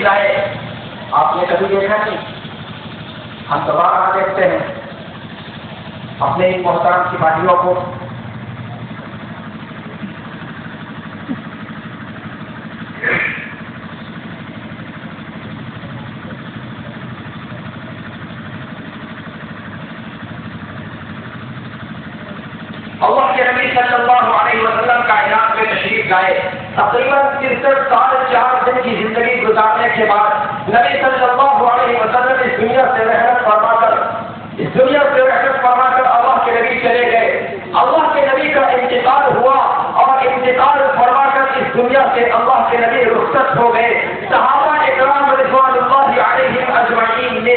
لائے. آپ نے کبھی دیکھا نہیں؟ ہم تو بار دیکھتے ہیں اپنے ان محترم سپاہیوں کو. اللہ کے نبی صلی اللہ علیہ وسلم کائنات میں تشریف لائے. تقریباً 63 سال 4 دن کی زندگی گزارنے کے بعد نبی صلی اللہ علیہ وسلم اس دنیا سے رحمت فرما کر اللہ کے نبی چلے گئے. اللہ کے نبی کا انتقال ہوا اور انتقال فرما کر اس دنیا سے اللہ کے نبی رخصت ہو گئے. صحابہ اکرام رضوان اللہ علیہم اجمعین نے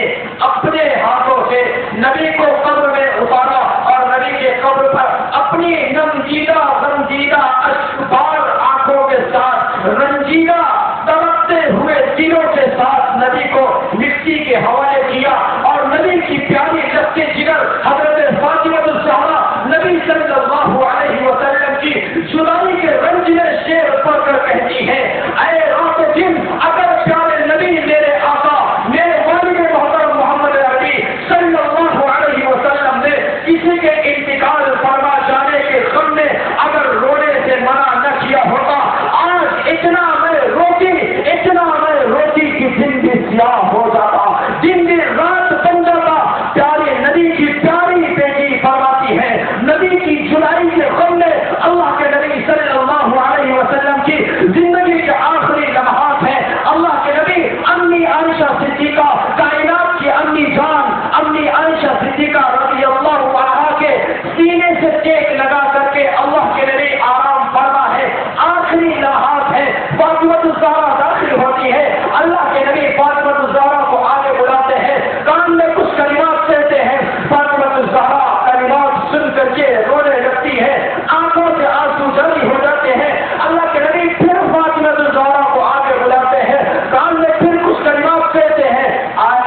اپنے ہاتھوں سے نبی کو قبر میں اتارا اور نبی کے قبر پر اپنی نمجیدہ غمگیدہ اشکبار آنکھوں کے ساتھ رنجیدہ تڑپتے ہوئے دلوں کے ساتھ نبی کو مٹی کے حوالے کیا اور نبی کی پیاری لب جگر حضرت فاطمہ الزہرا نبی صلی اللہ علیہ وسلم کی جدائی کے رنج میں شعر پڑھ کر کہتی ہے، اے رات و دن اگر پیارے نبی میرے آقا میرے والد محترم محمد عربی صلی اللہ علیہ وسلم نے کسی کے انتقال فرما جانے کے غم میں اگر رونے سے منع نہ کیا ہوتا، آج اتنا میں روتی کہ دن بھی سیاہ ہو جاتا، دن بھی رات بن جاتا. پیارے نبی کی پیاری بیٹی فرماتی ہے نبی کی جدائی کے غم میں اللہ کے نبی صلی اللہ علیہ وسلم کی زندگی کے آخری لمحات ہیں. اللہ کے نبی امی عائشہ صدیقہ کائنات کی امی جان امی عائشہ صدیقہ رضی اللہ عنہا کے سینے سے ٹیک لگا کر کے اللہ کے نبی آرام فرما ہے. آخری لمحات ہے. فاطمہ الزہرا داخل ہوتی ہے. اللہ کے نبی فاطمہ الزہرا کو آگے بلاتے ہیں، کان میں کچھ کلمات کہتے ہیں. فاطمہ الزہرا کلمات سن کر کے رونے لگتی ہے، آنکھوں سے آنسو جاری ہو جاتے ہیں. اللہ کے نبی پھر فاطمہ الزہرا کو آگے بلاتے ہیں، کان میں پھر کچھ کلمات کہتے ہیں.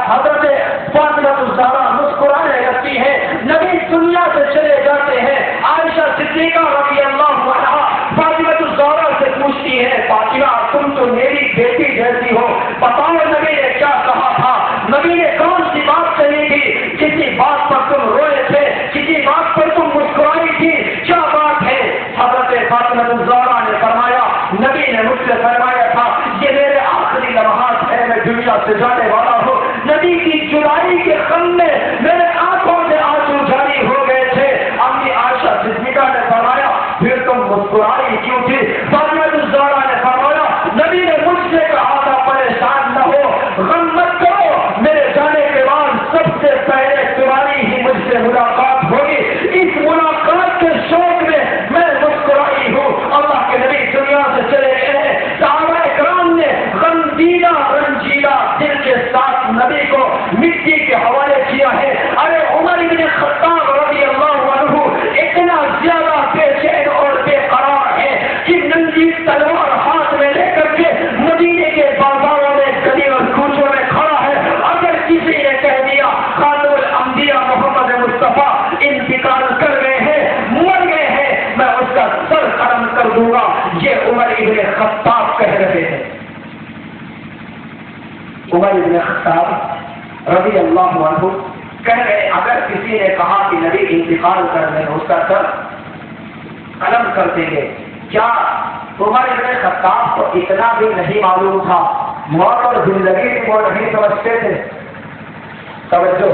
حضرت فاطمہ الزہرا مسکرانے لگتی ہے. نبی دنیا سے چلے جاتے ہیں. عائشہ صدیقہ رضی اللہ عنہا فاطمہ الزہرا سے پوچھتی ہے، فاطمہ تم تو میری بیٹی جیسی ہو، بتاؤ نبی نے کیا کہا تھا؟ نبی نے کون سی بات کہی تھی؟ کسی بات پر تم روئے تھے، کسی بات پر تم مسکرائی تھی، کیا بات ہے؟ حضرت فاطمہ الزہرا نے فرمایا، نبی نے مجھ سے فرمایا تھا یہ میرے آخری لمحات ہے، میں دنیا سے جانے والا ہوں. نبی کی جدائی کے غم میں میرے آنکھوں سے آنسو جاری ہو گئے تھے. امی عائشہ صدیقہ نے فرمایا پھر تم مسکرائی کیوں تھی؟ فاطمہ الزہرا نے فرمایا نبی نے مجھ سے کہا تھا پریشان نہ ہو، غم مت کرو، میرے جانے کے بعد سب سے پہلے تمہاری ہی مجھ سے ملاقات ہوگی. اس ملاقات کے شوق میں میں مسکرائی ہوں. اللہ کے نبی دنیا سے چلے گئے ہیں. صحابہ اکرام نے غمگینہ رنجیدہ دل کے ساتھ نبی کو مٹی کے حوالے کیا ہے. ارے عمر بن خطاب رضی اللہ عنہ اتنا زیادہ بے چین اور بے قرار ہے کہ ننگی تلوار ہاتھ میں لے کر کے مدینے کے بازاروں میں گلی اور کوچوں میں کھڑا ہے. اگر کسی نے کہہ دیا خاتم الانبیاء محمد مصطفیٰ انتقال کر گئے ہیں، مر گئے ہیں، میں اس کا سر قلم کر دوں گا. یہ عمر ابن خطاب کہہ رہے ہیں. عمر ابن خطاب رضی اللہ عنہ کہہ رہے اگر کسی نے کہا کہ نبی انتقال کر رہے ہیں اس کا سر قلم کر دیں گے. کیا عمر ابن خطاب کو اتنا بھی نہیں معلوم تھا؟ موت اور زندگی بھی وہ نہیں سمجھتے تھے. توجہ،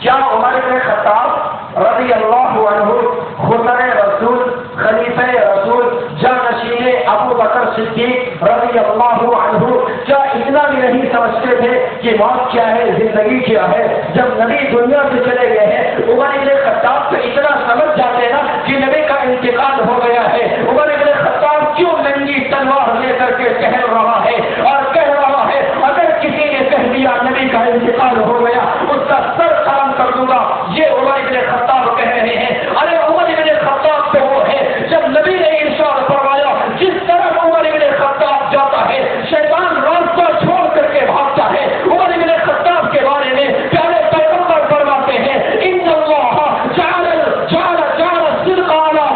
کیا عمر ابن خطاب رضی اللہ عنہ خطر رسول خلیفہ رسول جانشین ابو بکر صدیق رضی اللہ عنہ کیا اتنا بھی نہیں سمجھتے تھے کہ موت کیا ہے زندگی کیا ہے؟ جب نبی دنیا سے چلے گئے ہیں عمر ابن خطاب تو اتنا سمجھ جاتے نا کہ نبی کا انتقال ہو گیا ہے. عمر ابن خطاب کیوں ننگی تلوار لے کر کے کہہ رہا ہے اور کہہ رہا ہے اگر کسی نے کہہ دیا نبی کا انتقال ہو گیا اس کا سر قلم کر دوں گا. یہ عمر ابن خطاب کہہ رہے ہیں. ارے عمر ابن خطاب تو وہ ہے جب نبی نے ارشاد فرمایا جس طرح عمر ابن خطاب جاتا ہے شیطان راستہ چھوڑ کر کے بھاگتا ہے. عمر ابن خطاب کے بارے میں پیارے پیغمبر فرماتے ہیں ان اللہ جعل الصدق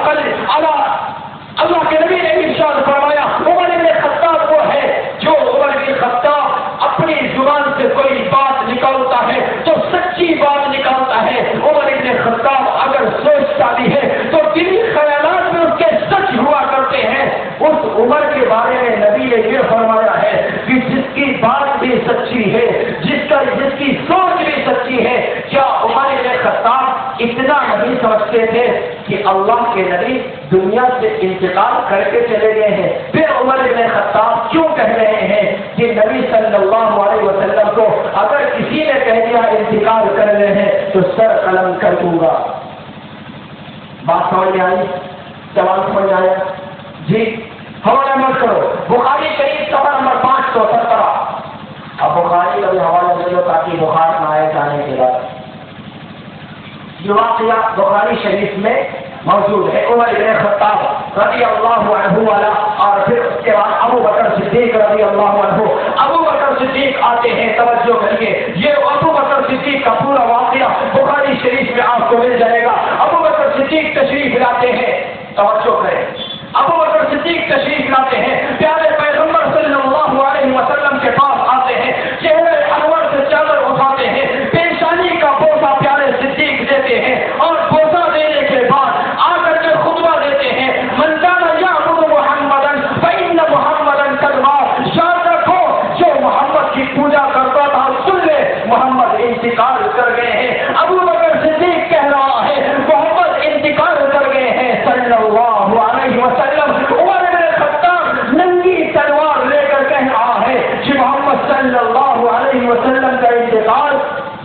علی اللہ کے نبی نے ارشاد فرمایا عمر ابن خطاب وہ ہے جو کی بات بھی سچی ہے، جس کی سوچ بھی سچی ہے، کیا عمر بن خطاب اتنا نہیں سمجھتے تھے کہ اللہ کے نبی دنیا سے انتقال کر کے چلے گئے ہیں؟ پھر عمر بن خطاب کیوں کہہ رہے ہیں کہ نبی صلی اللہ علیہ وسلم کو اگر کسی نے کہہ دیا انتقال کر رہے ہیں تو سر قلم کر دوں گا؟ بات سمجھ میں آئی؟ سوال سمجھ آیا؟ جی حوالہ مت کرو، بخاری شریف صفحہ نمبر 517۔ اب بخاری کا بھی حوالہ دے دو تاکہ بخار نہ آئے جانے کے بعد۔ یہ واقعہ بخاری شریف میں موجود ہے، عمر بن خطاب رضی اللہ عنہ والا، اور پھر اس کے بعد ابو بکر صدیق رضی اللہ عنہ۔ ابو بکر صدیق آتے ہیں، توجہ کریے، یہ ابو بکر صدیق کا پورا واقعہ بخاری شریف میں آپ کو مل جائے گا۔ ابو بکر صدیق تشریف لاتے ہیں، توجہ کریں، ابو بکر صدیق تشریف لاتے ہیں، پیارے پیغمبر صلی اللہ علیہ وسلم کے پاس آتے ہیں، چہرے انور سے چادر اٹھاتے ہیں، پیشانی کا بوسہ پیارے صدیق دیتے ہیں، اور بوسہ دینے کے بعد آ کر کے خطبہ دیتے ہیں، من کان یعبد محمدا فإن محمدا قد مات۔ یاد رکھو، جو محمد کی پوجا کرتا تھا سن لے، محمد انتقال کر گئے ہیں۔ ابو بکر صدیق کہہ رہا ہے محمد انتقال کر گئے ہیں صلی اللہ علیہ وسلم۔ عمر بن خطاب ننگی تلوار لے کر کہہ رہا ہے کہ محمد صلی اللہ علیہ وسلم کا انتقال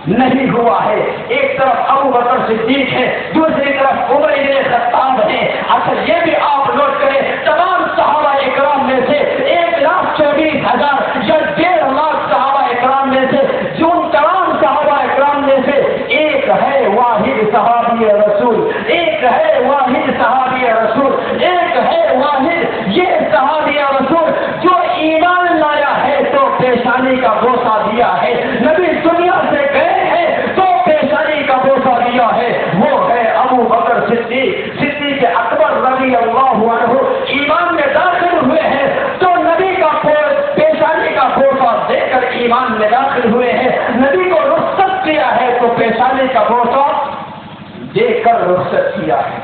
نہیں ہوا ہے۔ ایک طرف ابو بکر صدیق ہے، دوسری طرف عمر بن خطاب ہے۔ اچھا یہ بھی آپ نوٹ کریں، تمام صحابہ اکرام میں سے 1,24,000 یا 1.5 لاکھ صحابہ اکرام میں سے، جن تمام صحابہ اکرام میں سے ایک ہے واحد صحابی رسول، ایک ہے واحد صحابی رسول، ایک ہے واحد یہ صحابی رسول جو ایمان لایا ہے تو پیشانی کا بوسہ دیا ہے، نبی دنیا سے گئے ہیں تو پیشانی کا بوسہ دیا ہے، وہ ہے ابو بکر صدیق، صدیق اکبر رضی اللہ عنہ۔ ایمان میں داخل ہوئے ہیں تو نبی کا پیشانی کا بوسہ دے کر ایمان میں داخل ہوئے ہیں، نبی کو رخصت کیا ہے تو پیشانی کا بوسہ دے کر رخصت کیا ہے۔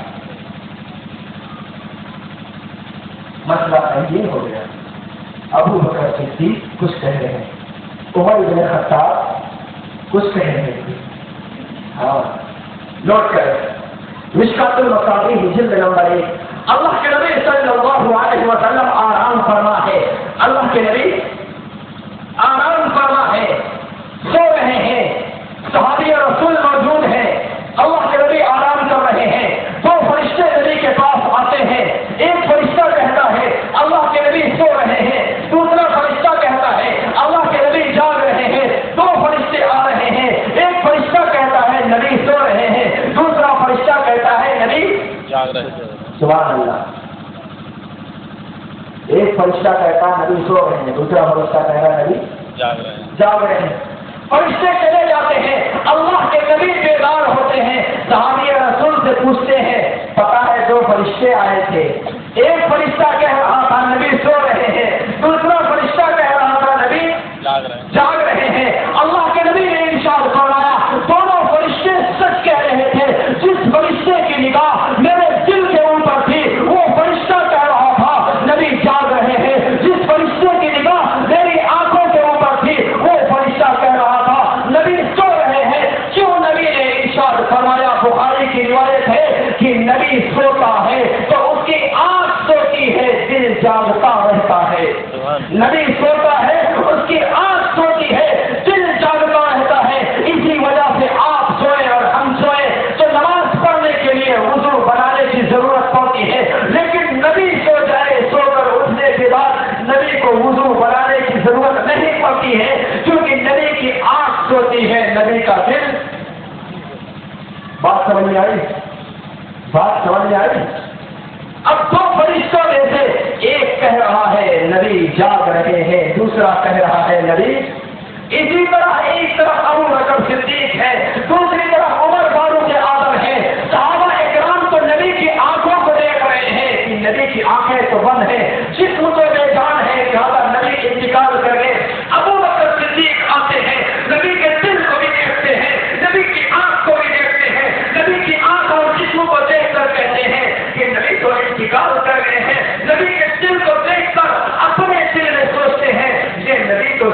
مسئلہ سنگین ہو گیا، ابو بکر صدیق کچھ کہہ رہے ہیں، عمر بن خطاب کچھ کہہ رہے ہیں۔ ہاں نوٹ کریں، مشکات المصابیح جلد نمبر 1۔ اللہ کے نبی صلی اللہ علیہ وسلم آرام فرما ہے، اللہ کے نبی آرام فرما ہے، سو رہے ہیں، صحابی رسول موجود ہیں، اللہ کے نبی آرام کر رہے ہیں۔ دو فرشتے نبی کے پاس آتے ہیں، ایک فرشتہ کہتا ہے اللہ کے نبی سو رہے ہیں، دوسرا فرشتہ کہتا ہے اللہ کے نبی جاگ رہے ہیں۔ دو فرشتے آ رہے ہیں، ایک فرشتہ کہتا ہے نبی سو رہے ہیں، دوسرا فرشتہ کہتا ہے نبی جاگ رہے ہیں۔ سبحان اللہ، ایک فرشتہ کہتا ہے نبی سو رہے ہیں، دوسرا فرشتہ کہتا ہے نبی جاگ رہے ہیں۔ فرشتے چلے جاتے ہیں، اللہ کے نبی بیدار ہوتے ہیں، صحابی رسول سے پوچھتے ہیں، پتا ہے دو فرشتے آئے تھے، ایک فرشتہ کہہ رہا تھا نبی سو رہے ہیں، دوسرا فرشتہ کہہ رہا تھا نبی جاگ رہے ہیں۔ اللہ کے نبی نے ارشاد فرمایا دونوں فرشتے سچ کہہ رہے تھے، جس فرشتے کی نگاہ میرے دل کے اوپر تھی وہ فرشتہ کہہ رہا تھا نبی جاگ رہے ہیں، جس فرشتے کی نگاہ میری آنکھوں کے اوپر تھی وہ فرشتہ کہہ رہا تھا نبی سو رہے ہیں۔ کیوں نبی نے ارشاد فرمایا؟ بخاری کی روایت ہے کہ نبی سوتا ہے تو اس کی آنکھ سوتی ہے، دل جاگتا رہتا ہے۔ نبی سوتا ہے، اس کی آنکھ سوتی ہے، دل جاگتا رہتا ہے۔ اسی وجہ سے آپ سوئے اور ہم سوئے تو نماز پڑھنے کے لیے وضو بنانے کی ضرورت پڑتی ہے، لیکن نبی سو جائے، سو کر اٹھنے کے بعد نبی کو وضو بنانے کی ضرورت نہیں پڑتی ہے، کیونکہ نبی کی آنکھ سوتی ہے، نبی کا دل۔ بات سمجھ میں آئی؟ بات سمجھ میں آئی؟ اب دو فرشتوں میں سے ایک کہہ رہا ہے نبی جاگ رہے ہیں، دوسرا کہہ رہا ہے نبی۔ اسی طرح ایک طرف ابو بکر صدیق ہے، دوسری طرف عمر فاروق اعظم ہے۔ صحابہ اکرام تو نبی کی آنکھوں کو دیکھ رہے ہیں کہ نبی کی آنکھیں تو بند ہیں، جسم تو بے جان ہے، لہٰذا نبی انتقال کر گئے۔ ابو بکر صدیق آتے ہیں، نبی کے دل کو بھی دیکھتے ہیں، نبی کی آنکھ کو بھی دیکھتے ہیں، نبی کی آنکھ اور جسم کو دیکھ کر کہتے ہیں کہ نبی تو انتقال کر گئے ہیں۔ نبی کے دل کو دیکھ کر اپنے دل میں سوچتے ہیں یہ نبی تو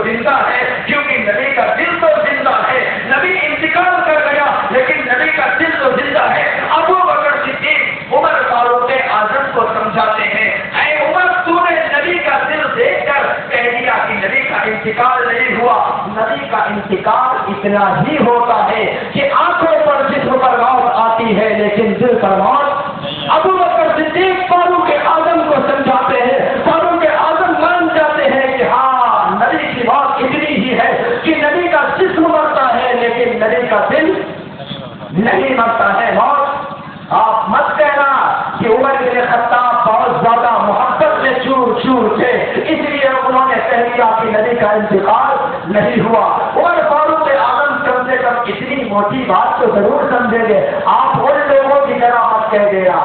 کا انتقال نہیں ہوا. نبی کا انتقال اتنا ہی ہوتا ہے کہ آنکھوں پر جسم پر موت آتی ہے لیکن دل پر موت. ابو بکر صدیق فاروق اعظم کو سمجھاتے ہیں, فاروق اعظم مان جاتے ہیں کہ ہاں نبی کی موت اتنی ہی ہے کہ نبی کا جسم مرتا ہے لیکن نبی کا دل نہیں مرتا ہے. موت آپ مت کہنا کہ عمر بن خطاب بہت زیادہ محبت میں چور چور تھے اس لیے انہوں نے کہہ دیا کہ نبی کا انتقال نہیں ہوا. عمر فاروق اعظم کم سے کم اتنی موٹی بات تو ضرور سمجھیں گے. آپ ان لوگوں کی طرح مت کہہ دینا,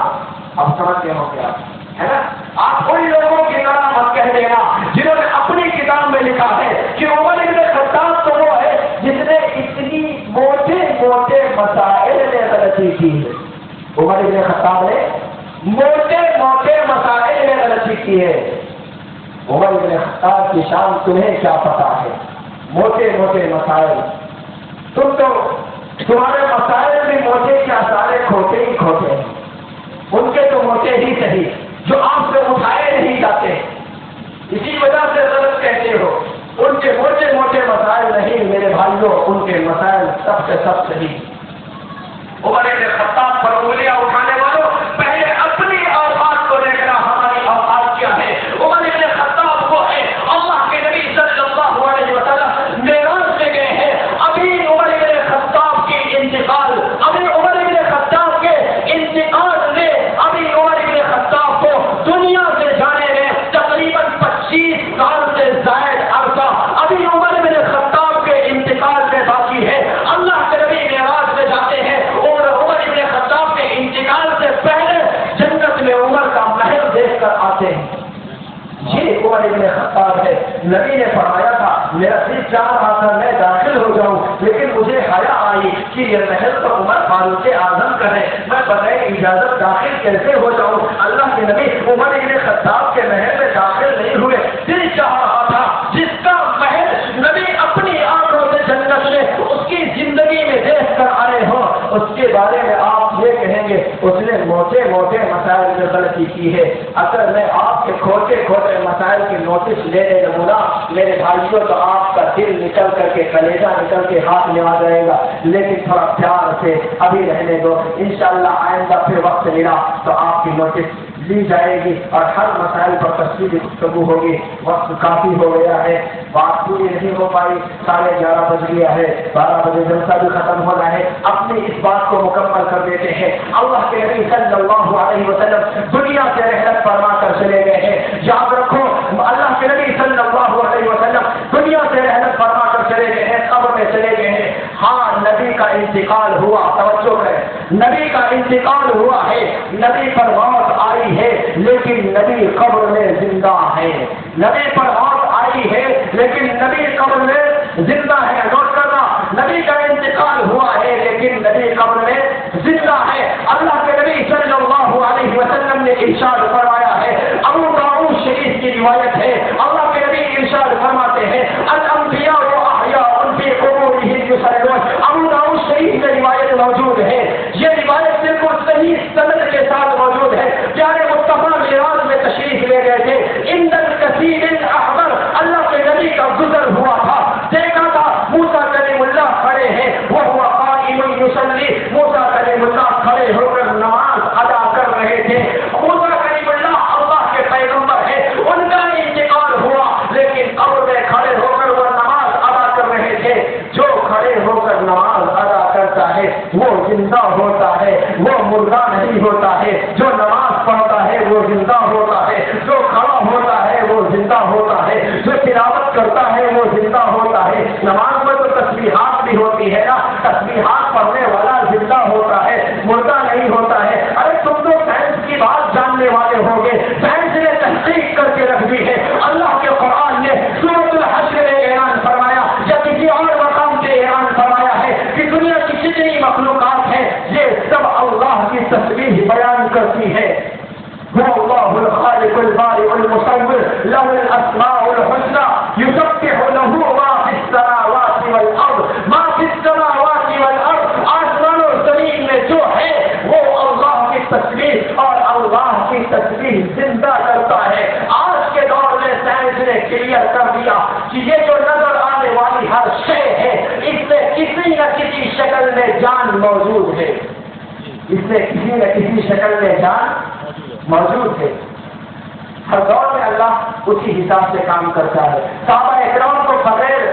اب سمجھتے ہو کیا ہے نا, آپ ان لوگوں کی طرح مت کہہ دینا جنہوں نے اپنی کتاب میں لکھا ہے کہ عمر بن خطاب تو وہ ہے جس نے اتنی موٹے موٹے مسائل میں غلطی کی ہے. عمر بن خطاب نے موٹے موٹے مسائل میں غلطی کی ہے. عمر بن خطاب کی شان تمہیں کیا پتا ہے؟ موٹے موٹے مسائل, تم تو تمہارے مسائل بھی موٹے کیا سارے کھوٹے ہی کھوٹے ہیں. ان کے تو موٹے ہی صحیح جو آپ سے اٹھائے نہیں جاتے, اسی وجہ سے غلط کہتے ہو. ان کے موٹے موٹے مسائل نہیں میرے بھائیوں, ان کے مسائل سب سے سب صحیح. عمر بن خطاب پر انگلیاں اٹھانے والوں, پہلے اپنی اوقات کو دیکھنا ہماری اوقات کیا ہے. عمر بن خطاب وہ ہے اللہ کے نبی صلی اللہ علیہ وسلم معراج سے گئے ہیں, ابھی عمر بن خطاب کے انتقال, ابھی عمر بن خطاب کے انتقال نے ابھی عمر بن خطاب کو دنیا سے جانے میں تقریباً 25 سال سے زائد عرصہ ابھی عمر بن خطاب کے انتقال میں باقی ہے. اللہ کے نبی معراج سے جاتے ہیں اور عمر بن خطاب کے انتقال سے پہلے جنت میں عمر کا محل دیکھ کر آتے ہیں. یہ عمر بن خطاب ہے. نبی نے فرمایا تھا میرا دل چاہ رہا تھا میں داخل ہو جاؤں لیکن مجھے حیا آئی کہ یہ محل تو عمر فاروق اعظم کا ہے, میں بغیر اجازت داخل کیسے ہو جاؤں. اللہ کے نبی عمر بن خطاب کے محل میں داخل نہیں ہوئے. دل چاہ رہا تھا جس کا محل نبی اپنی آنکھوں سے جنت میں اس کی زندگی میں دیکھ کر آئے ہو, اس کے بارے میں آپ یہ کہیں گے اس نے موٹے موٹے مسائل میں غلطی کی ہے. اگر میں آپ کے کھوٹے کھوٹے مسائل کی نوٹس لینے لگوں میرے بھائیوں تو آپ کا دل نکل کر کے کلیجہ نکل کے ہاتھ میں آ جائے گا. لیکن تھوڑا پیار سے ابھی رہنے دو, انشاءاللہ آئندہ پھر وقت ملا تو آپ کی نوٹس لی جائے گی اور ہر مسائل پر تفصیلی گفتگو ہوگی. وقت کافی ہو گیا ہے, بات پوری نہیں ہو پائی, 11:30 بج گیا ہے, 12 بجے جلسہ بھی ختم ہونا ہے. اپنی اس بات کو مکمل کر دیتے ہیں. اللہ کے نبی صلی اللہ علیہ وسلم دنیا سے رحلت فرما کر چلے گئے ہیں. یاد رکھو اللہ کے نبی صلی اللہ علیہ وسلم دنیا سے رحلت فرما کر چلے گئے ہیں, قبر میں چلے گئے ہیں. ہاں نبی کا انتقال ہوا, توجہ ہے, نبی کا انتقال ہوا ہے, نبی پر موت آئی ہے لیکن نبی قبر میں زندہ ہے. نبی پر موت آئی ہے لیکن نبی قبر میں زندہ ہے. نوٹ کرنا, نبی کا انتقال ہوا ہے لیکن نبی قبر میں زندہ ہے. اللہ کے نبی صلی اللہ علیہ وسلم نے ارشاد فرمایا ہے, ابو داؤد شریف کی روایت ہے, اللہ کے نبی ارشاد فرماتے ہیں الانبیاء واحیاء فی قبورہم یصلون. ابو داؤد شریف میں روایت موجود ہے, یہ روایت بالکل صحیح سند کے ساتھ موجود ہے. پیارے مصطفیٰ معراج میں تشریف لے گئے تھے, عند الکثیر الاحمر اللہ کے نبی کا گزر ہوا تھا, دیکھا تھا موسیٰ کلیم اللہ کھڑے ہیں, وہ ہوا قائم یصلی, موسیٰ کلیم اللہ کھڑے ہو کر نماز ادا کر رہے تھے. موسیٰ کلیم اللہ اللہ کے پیغمبر ہے, ان کا انتقال ہوا لیکن قبر میں کھڑے ہو کر وہ نماز ادا کر رہے تھے. جو کھڑے ہو کر نماز ادا کرتا ہے وہ زندہ ہوتا ہے, وہ مردہ نہیں ہوتا ہے. جو نماز پڑھتا ہے وہ زندہ ہوتا ہے, جو کھڑا ہوتا ہے وہ زندہ ہوتا ہے, جو تلاوت کرتا ہے وہ زندہ ہوتا ہے. نماز میں تو تسبیحات بھی ہوتی ہے نا, تسبیحات پڑھنے والا زندہ ہوتا ہے, مردہ نہیں ہوتا ہے. ارے تم تو سائنس کی بات جاننے والے ہو گے, سائنس نے تحقیق کر کے رکھ دی ہے. اللہ کے قرآن نے سورۃ الحشر میں اعلان فرمایا یا کسی اور مقام سے اعلان فرمایا ہے کہ دنیا کی جتنی مخلوقات ہیں یہ سب اللہ کی تسبیح بیان کرتی ہے. هو الله الخالق البارئ المصور له الاسماء الحسنى يسبح له ما في السماوات والارض, ما في السماوات والارض, آسمان و زمین میں جو ہے وہ اللہ کی تسبیح اور اللہ کی تسبیح زندہ کرتا ہے. آج کے دور میں یہ جو نظر آنے والی ہر شے ہے اس میں کسی نہ کسی شکل میں جان موجود ہے، اس میں کسی نہ کسی شکل میں جان موجود ہے۔ ہر دور میں اللہ اسی حساب سے کام کرتا ہے۔ صحابہ اکرام کو بغیر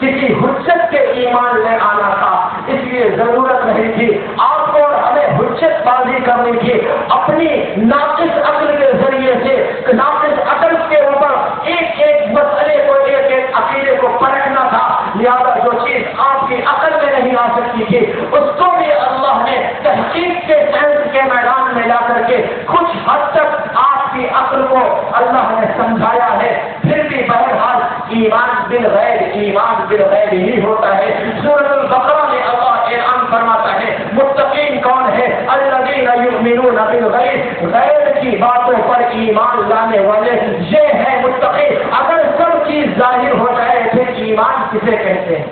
کسی حجت کے ایمان لے آنا تھا، اس لیے ضرورت نہیں تھی آپ کو اور ہمیں حجت بازی کرنی تھی، اپنی ناقص عقل کے ذریعے سے ناقص عقل کے اوپر ایک ایک مسئلے کو ایک ایک عقیدے کو پرکھنا تھا، لہذا جو چیز آپ کی عقل میں نہیں آ سکتی تھی اس کو بھی اللہ نے تحقیق کے سائنس کے میدان میں لا کر کے کچھ حد تک آپ کی عقل کو اللہ نے سمجھایا ہے۔ پھر بھی بہرحال ایمان بالغیب ہی ہوتا ہے۔ سورۃ البقرہ میں اللہ اعلان فرماتا ہے متقین کون ہے؟ الذین یؤمنون بالغیب، غیب کی باتوں پر ایمان لانے والے یہ ہے متقی۔ اگر سب چیز ظاہر ہو جائے پھر ایمان کسے کہتے ہیں؟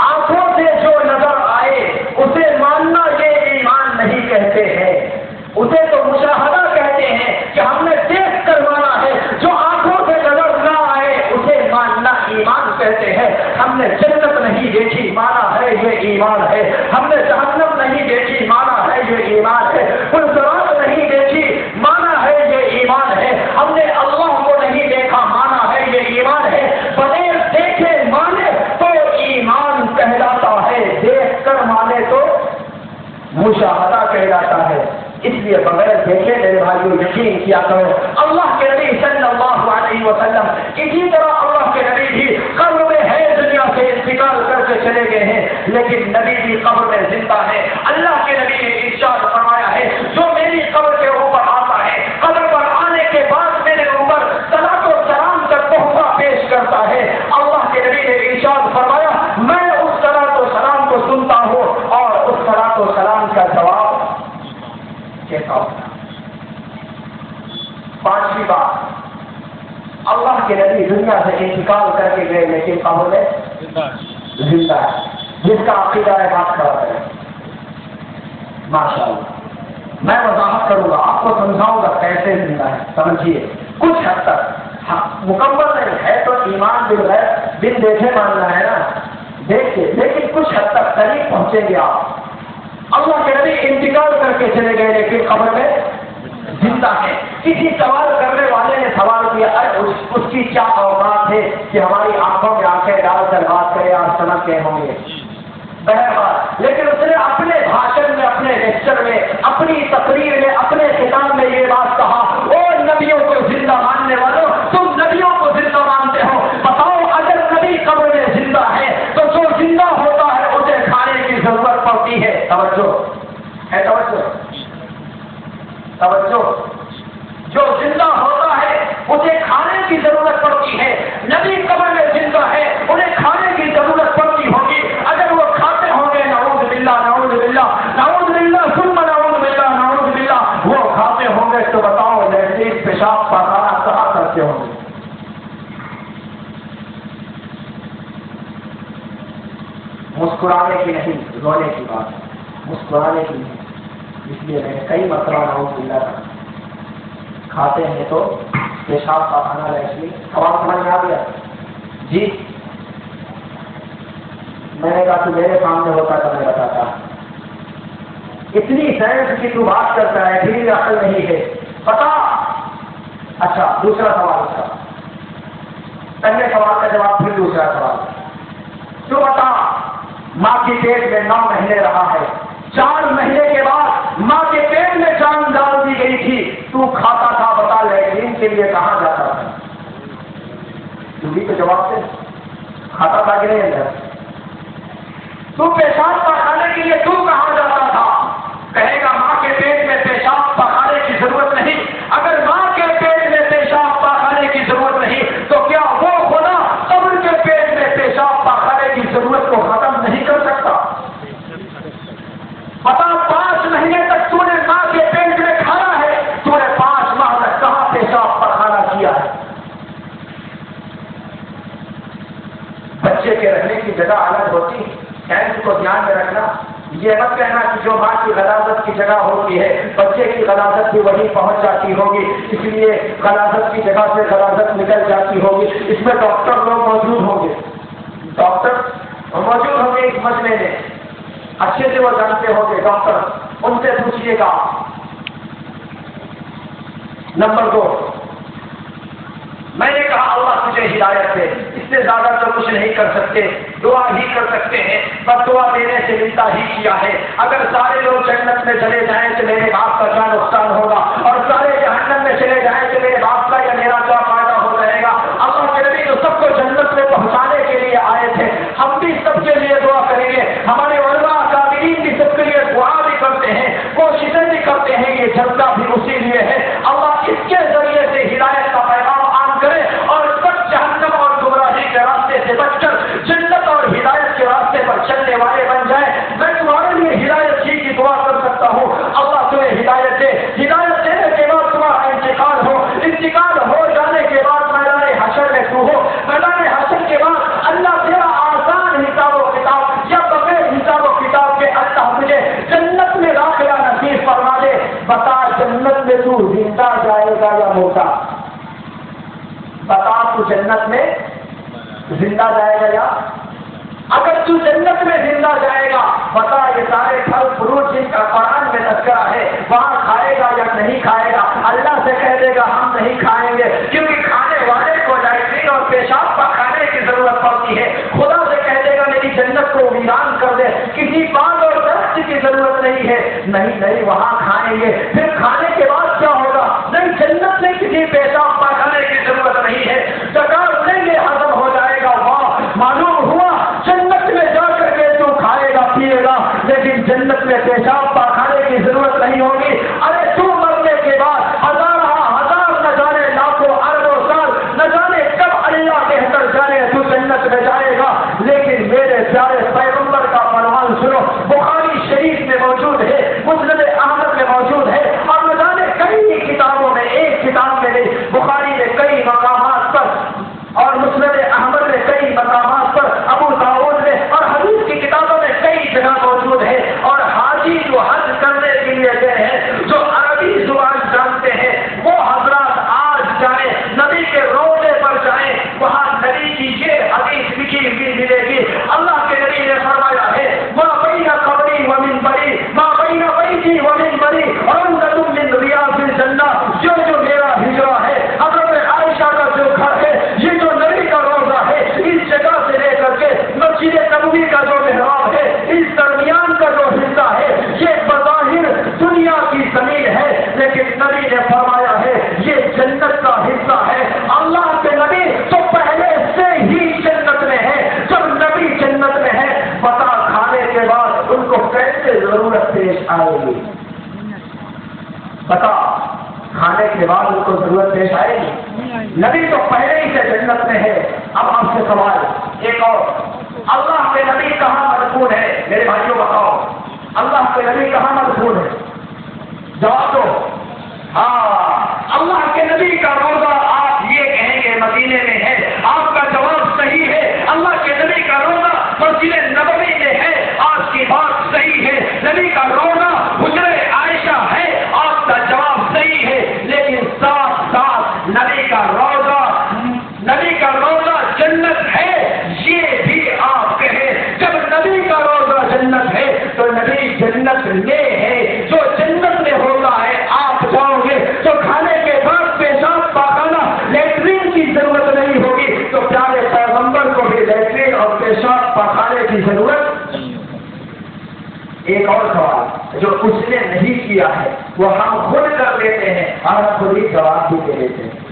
آنکھوں سے جو نظر آئے اسے ماننا یہ ایمان نہیں کہتے ہیں، اسے تو مشاہدہ کہتے ہیں کہ ہم نے دیکھ کر مانا ہے۔ جو آنکھوں سے نظر نہ آئے اسے ماننا ایمان کہتے ہیں۔ ہم نے جنت نہیں دیکھی مانا ہے یہ ایمان ہے، ہم نے جہنم نہیں دیکھی مانا ہے یہ ایمان ہے، پرصراط نہیں دیکھی مانا ہے یہ ایمان ہے، ہم نے اللہ کو نہیں دیکھا مانا ہے یہ ایمان ہے۔ بغیر دیکھے مانے تو ایمان کہلاتا ہے، دیکھ کر مانے تو مشاہدہ کہلاتا ہے۔ اس لیے بغیر دیکھے میرے بھائیوں یقین کیا کرو۔ اللہ کے نبی صلی اللہ علیہ وسلم اسی طرح اللہ کے نبی بھی قبر میں ہے، دنیا سے انتقال کر کے چلے گئے ہیں، لیکن نبی بھی قبر میں زندہ ہے۔ اللہ کے نبی نے ارشاد فرمایا ہے جو میری قبر کے اوپر آتا ہے، قبر پر آنے کے بعد میرے اوپر صلاۃ و سلام کا تحفہ پیش کرتا ہے، اللہ کے نبی نے ارشاد فرمایا میں اس صلاۃ و سلام کو سنتا ہوں اور اس صلاۃ و سلام کا جواب کہتا ہوں۔ پانچویں بات، اللہ کے نبی دنیا سے انتقال کر کے گئے لیکن قبر میں زندہ ہے، جس کا عقیدہ ہے بات کر رہے ہیں ماشاءاللہ۔ میں وضاحت کروں گا، آپ کو سمجھاؤں گا کیسے زندہ ہے، سمجھیے کچھ حد تک مکمل نہیں ہے تو ایمان بالغیب بن دیکھے ماننا ہے نا، دیکھیے، لیکن کچھ حد تک قریب پہنچیں گے آپ۔ اللہ کے نبی انتقال کر کے چلے گئے لیکن قبر میں زندہ ہے۔ کسی سوال کرنے والے نے سوال کیا اس کی کیا اوقات ہے کہ ہماری آنکھوں میں آنکھیں ڈال کر بات کرے، آپ سمجھ گئے ہوں گے بہرحال، لیکن اس نے اپنے بھاشن میں، اپنے لیکچر میں، اپنی تقریر میں، اپنے خطاب میں یہ بات کہا اور نبیوں کو زندہ ماننے والوں، تم نبیوں کو زندہ مانتے ہو، بتاؤ اگر نبی قبر میں زندہ ہے تو جو زندہ ہوتا ہے اسے کھانے کی ضرورت پڑتی ہے۔ توجہ ہے، توجہ، جو زندہ ہوتا ہے اسے کھانے کی ضرورت پڑتی ہے، نبی قبر میں زندہ ہے انہیں کھانے کی ضرورت پڑتی ہوگی، اگر وہ کھاتے ہوں گے نعوذ باللہ نعوذ باللہ نعوذ باللہ ثم نعوذ باللہ نعوذ باللہ، وہ کھاتے ہوں گے تو بتاؤ لیٹرین پیشاب پخانہ کہاں کرتے ہوں گے؟ مسکرانے کی نہیں، رونے کی بات ہے، مسکرانے کی نہیں، اس لیے میں کئی مرتبہ نعوذ باللہ کا کھاتے ہیں تو پیشاب پخانہ لیٹرین۔ سوال سمجھ میں آ گیا جی؟ میں نے کہا تو میرے سامنے ہوتا تو میں بتاتا، اتنی سائنس کی تو بات کرتا ہے پھر عقل نہیں ہے، بتا۔ اچھا دوسرا سوال اس کا، پہلے سوال کا جواب پھر دوسرا سوال، تو بتا ماں کے پیٹ میں 9 مہینے رہا ہے، 4 مہینے کے بعد ماں کے پیٹ میں جان ڈال دی گئی تھی، تو کھاتا تھا، بتا لیٹرین کے لیے کہاں جاتا تھا؟ تو بھی تو جواب دے، کھاتا تھا کہ نہیں اندر؟ تو پیشاب پخانے کے لیے تو کہاں جاتا تھا؟ کہے گا ماں کے پیٹ میں پیشاب پخانے کی ضرورت نہیں۔ اگر ماں کے پیٹ میں پیشاب پخانے کی ضرورت نہیں تو کیا وہ خدا قبر کے پیٹ میں پیشاب پخانے کی ضرورت کو ختم نہیں کر سکتا؟ بتا 5 مہینے تک تو نے ماں کے پیٹ میں کھانا ہے، تو نے 5 ماہ تک کہاں پیشاب پخانا کیا ہے؟ بچے کے رہنے کی جگہ الگ ہوتی ہے، سائنس کو دھیان میں رکھنا، یہ مت کہنا کہ جو ماں کی غلاظت کی جگہ ہوتی ہے بچے کی غلاظت بھی وہیں پہنچ جاتی ہوگی، اس لیے غلاظت کی جگہ سے غلاظت نکل جاتی ہوگی۔ اس میں ڈاکٹر لوگ موجود ہوں گے، ڈاکٹر موجود ہوں گے اس مجمع میں، اچھے سے وہ جانتے ہوں گے ڈاکٹر، ان سے پوچھیے گا۔ نمبر 2، میں نے کہا اللہ تجھے ہدایت دے، اس سے زیادہ تو کچھ نہیں کر سکتے، دعا ہی کر سکتے ہیں، بس دعا دینے سے ملتا ہی کیا ہے۔ اگر سارے لوگ جنت میں چلے جائیں تو میرے باپ کا کیا نقصان ہوگا، اور سارے جہنم میں چلے جائیں تو میرے باپ کا یا میرا کیا فائدہ ہو جائے گا۔ اللہ کے نبی تو سب کو جنت میں پہنچانے کے لیے آئے تھے، ہم بھی سب کے لیے دعا کریں گے، ہمارے علماء اکابرین بھی سب کے لیے دعا بھی کرتے ہیں، کوششیں بھی کرتے ہیں، یہ جلسہ بھی اسی لیے ہے۔ اللہ اس کے ذریعے سے ہدایت کا پیغام عام کرے اور سب جہنم اور گمراہی کے راستے سے بچ کر جنت اور ہدایت کے راستے پر چلنے والے بن جائیں۔ میں تمہارے لیے ہدایت ہی کی دعا کر سکتا ہوں، اللہ تمہیں ہدایت دے۔ ہدایت دینے کے بعد تمہارا انتقال ہو، انتقال ہو جانے کے بعد میدان حشر میں تو ہو، میدان حشر کے بعد اللہ تیرا آسان حساب و کتاب یا بغیر حساب و کتاب کے اللہ مجھے جنت میں داخلہ نصیب فرما دے۔ بتا جنت میں تو زندہ جائے گا یا موتا؟ بتا تو جنت میں زندہ جائے گا یا؟ اگر تو جنت میں زندہ جائے گا بتا یہ سارے پھل فروٹ جن کا قرآن میں تذکرہ ہے وہاں کھائے گا یا نہیں کھائے گا؟ اللہ سے کہہ دے گا ہم نہیں کھائیں گے، کیونکہ کھانے والے کو لیٹرین اور پیشاب پخانے کی ضرورت پڑتی ہے۔ خدا سے کہہ دے گا میری جنت کو ویران کر دے، کسی باغ اور درخت کی ضرورت نہیں ہے، نہیں وہاں کھائیں گے۔ پھر کھانے کے بعد کیا ہوگا؟ نہیں جنت میں کسی پیشاب پخانے کی ضرورت نہیں ہے، ڈکار لیں گے ہضم ہو جائے گا۔ واہ، معلوم ہوا جنت میں جا کر کے تو کھائے گا پیے گا لیکن جنت میں پیشاب پخانے کی ضرورت نہیں ہوگی۔ ارے تو مرنے کے بعد ہزار نہ جانے لاکھوں اربوں سال نہ جانے کب اللہ بہتر جانے تو جنت میں جائے گا، لیکن میرے پیارے پیغمبر کا فرمان سنو، بخاری شریف میں موجود ہے، مسند احمد میں موجود ہے، اور نہ جانے کئی کتابوں میں، ایک کتاب میں نہیں، بخاری میں کئی مقامات پر اور مسند احمد میں کئی مقامات پر، ابو داؤد میں اور حدیث کی کتابوں میں کئی جگہ موجود ہے۔ اور حاجی جو حج کرنے کے لیے گئے ہیں، جو عربی زبان جانتے ہیں، وہ حضرات آج جائیں نبی کے روضے پر جائیں، وہاں نبی کی یہ حدیث لکھی ہوئی ملے گی۔ اللہ کے نبی نے فرمایا ہے ما بین قبری و منبری ما بین بیتی و منبری روضۃ من ریاض الجنہ، جو میرا ہجرہ ہے، حضرت عائشہ کا جو گھر ہے، یہ جو نبی کا روضہ ہے، اس جگہ سے لے کر کے مسجد نبوی کا جو محراب ہے، اس درمیان کا جو حصہ ہے، یہ بظاہر دنیا کی زمین ہے، لیکن نبی نے فرمایا ہے یہ جنت کا حصہ ہے۔ اللہ کے نبی تو پہلے سے ہی جنت میں ہے، جب نبی جنت میں ہے بتا کھانے کے بعد ان کو کیسے ضرورت پیش آئے گی؟ بتا کھانے کے بعد ان کو ضرورت پیش آئے گی؟ نبی تو پہلے ہی سے جنت میں ہے۔ اب آپ سے سوال ایک اور، اللہ کے نبی کہاں مدفون ہے؟ میرے بھائیوں بتاؤ اللہ کے نبی کہاں مدفون ہے؟ جواب دو۔ ہاں، اللہ کے نبی کا روضہ آپ یہ کہیں گے مدینے میں ہے، آپ کا جواب صحیح ہے۔ اللہ کے نبی کا روضہ مسجد نبوی میں ہے، آپ کی بات صحیح ہے۔ نبی کا روضہ حجرہ عائشہ ہے، آپ کا جواب صحیح ہے، لیکن ساتھ ساتھ نبی کا روضہ جنت ہے یہ بھی آپ کہیں۔ جب نبی کا روضہ جنت ہے تو نبی جنت میں ہے، جو جنت میں ہوتا ہے آپ جاؤ گے تو کھانے کے بعد پیشاب پاخانہ لیٹرین کی ضرورت نہیں ہوگی، تو پیارے پیغمبر کو بھی لیٹرین اور پیشاب پاخانے کی ضرورت۔ ایک اور سوال جو اس نے نہیں کیا ہے وہ ہم خود کر لیتے ہیں اور خود ہی جواب بھی دے دیتے ہیں۔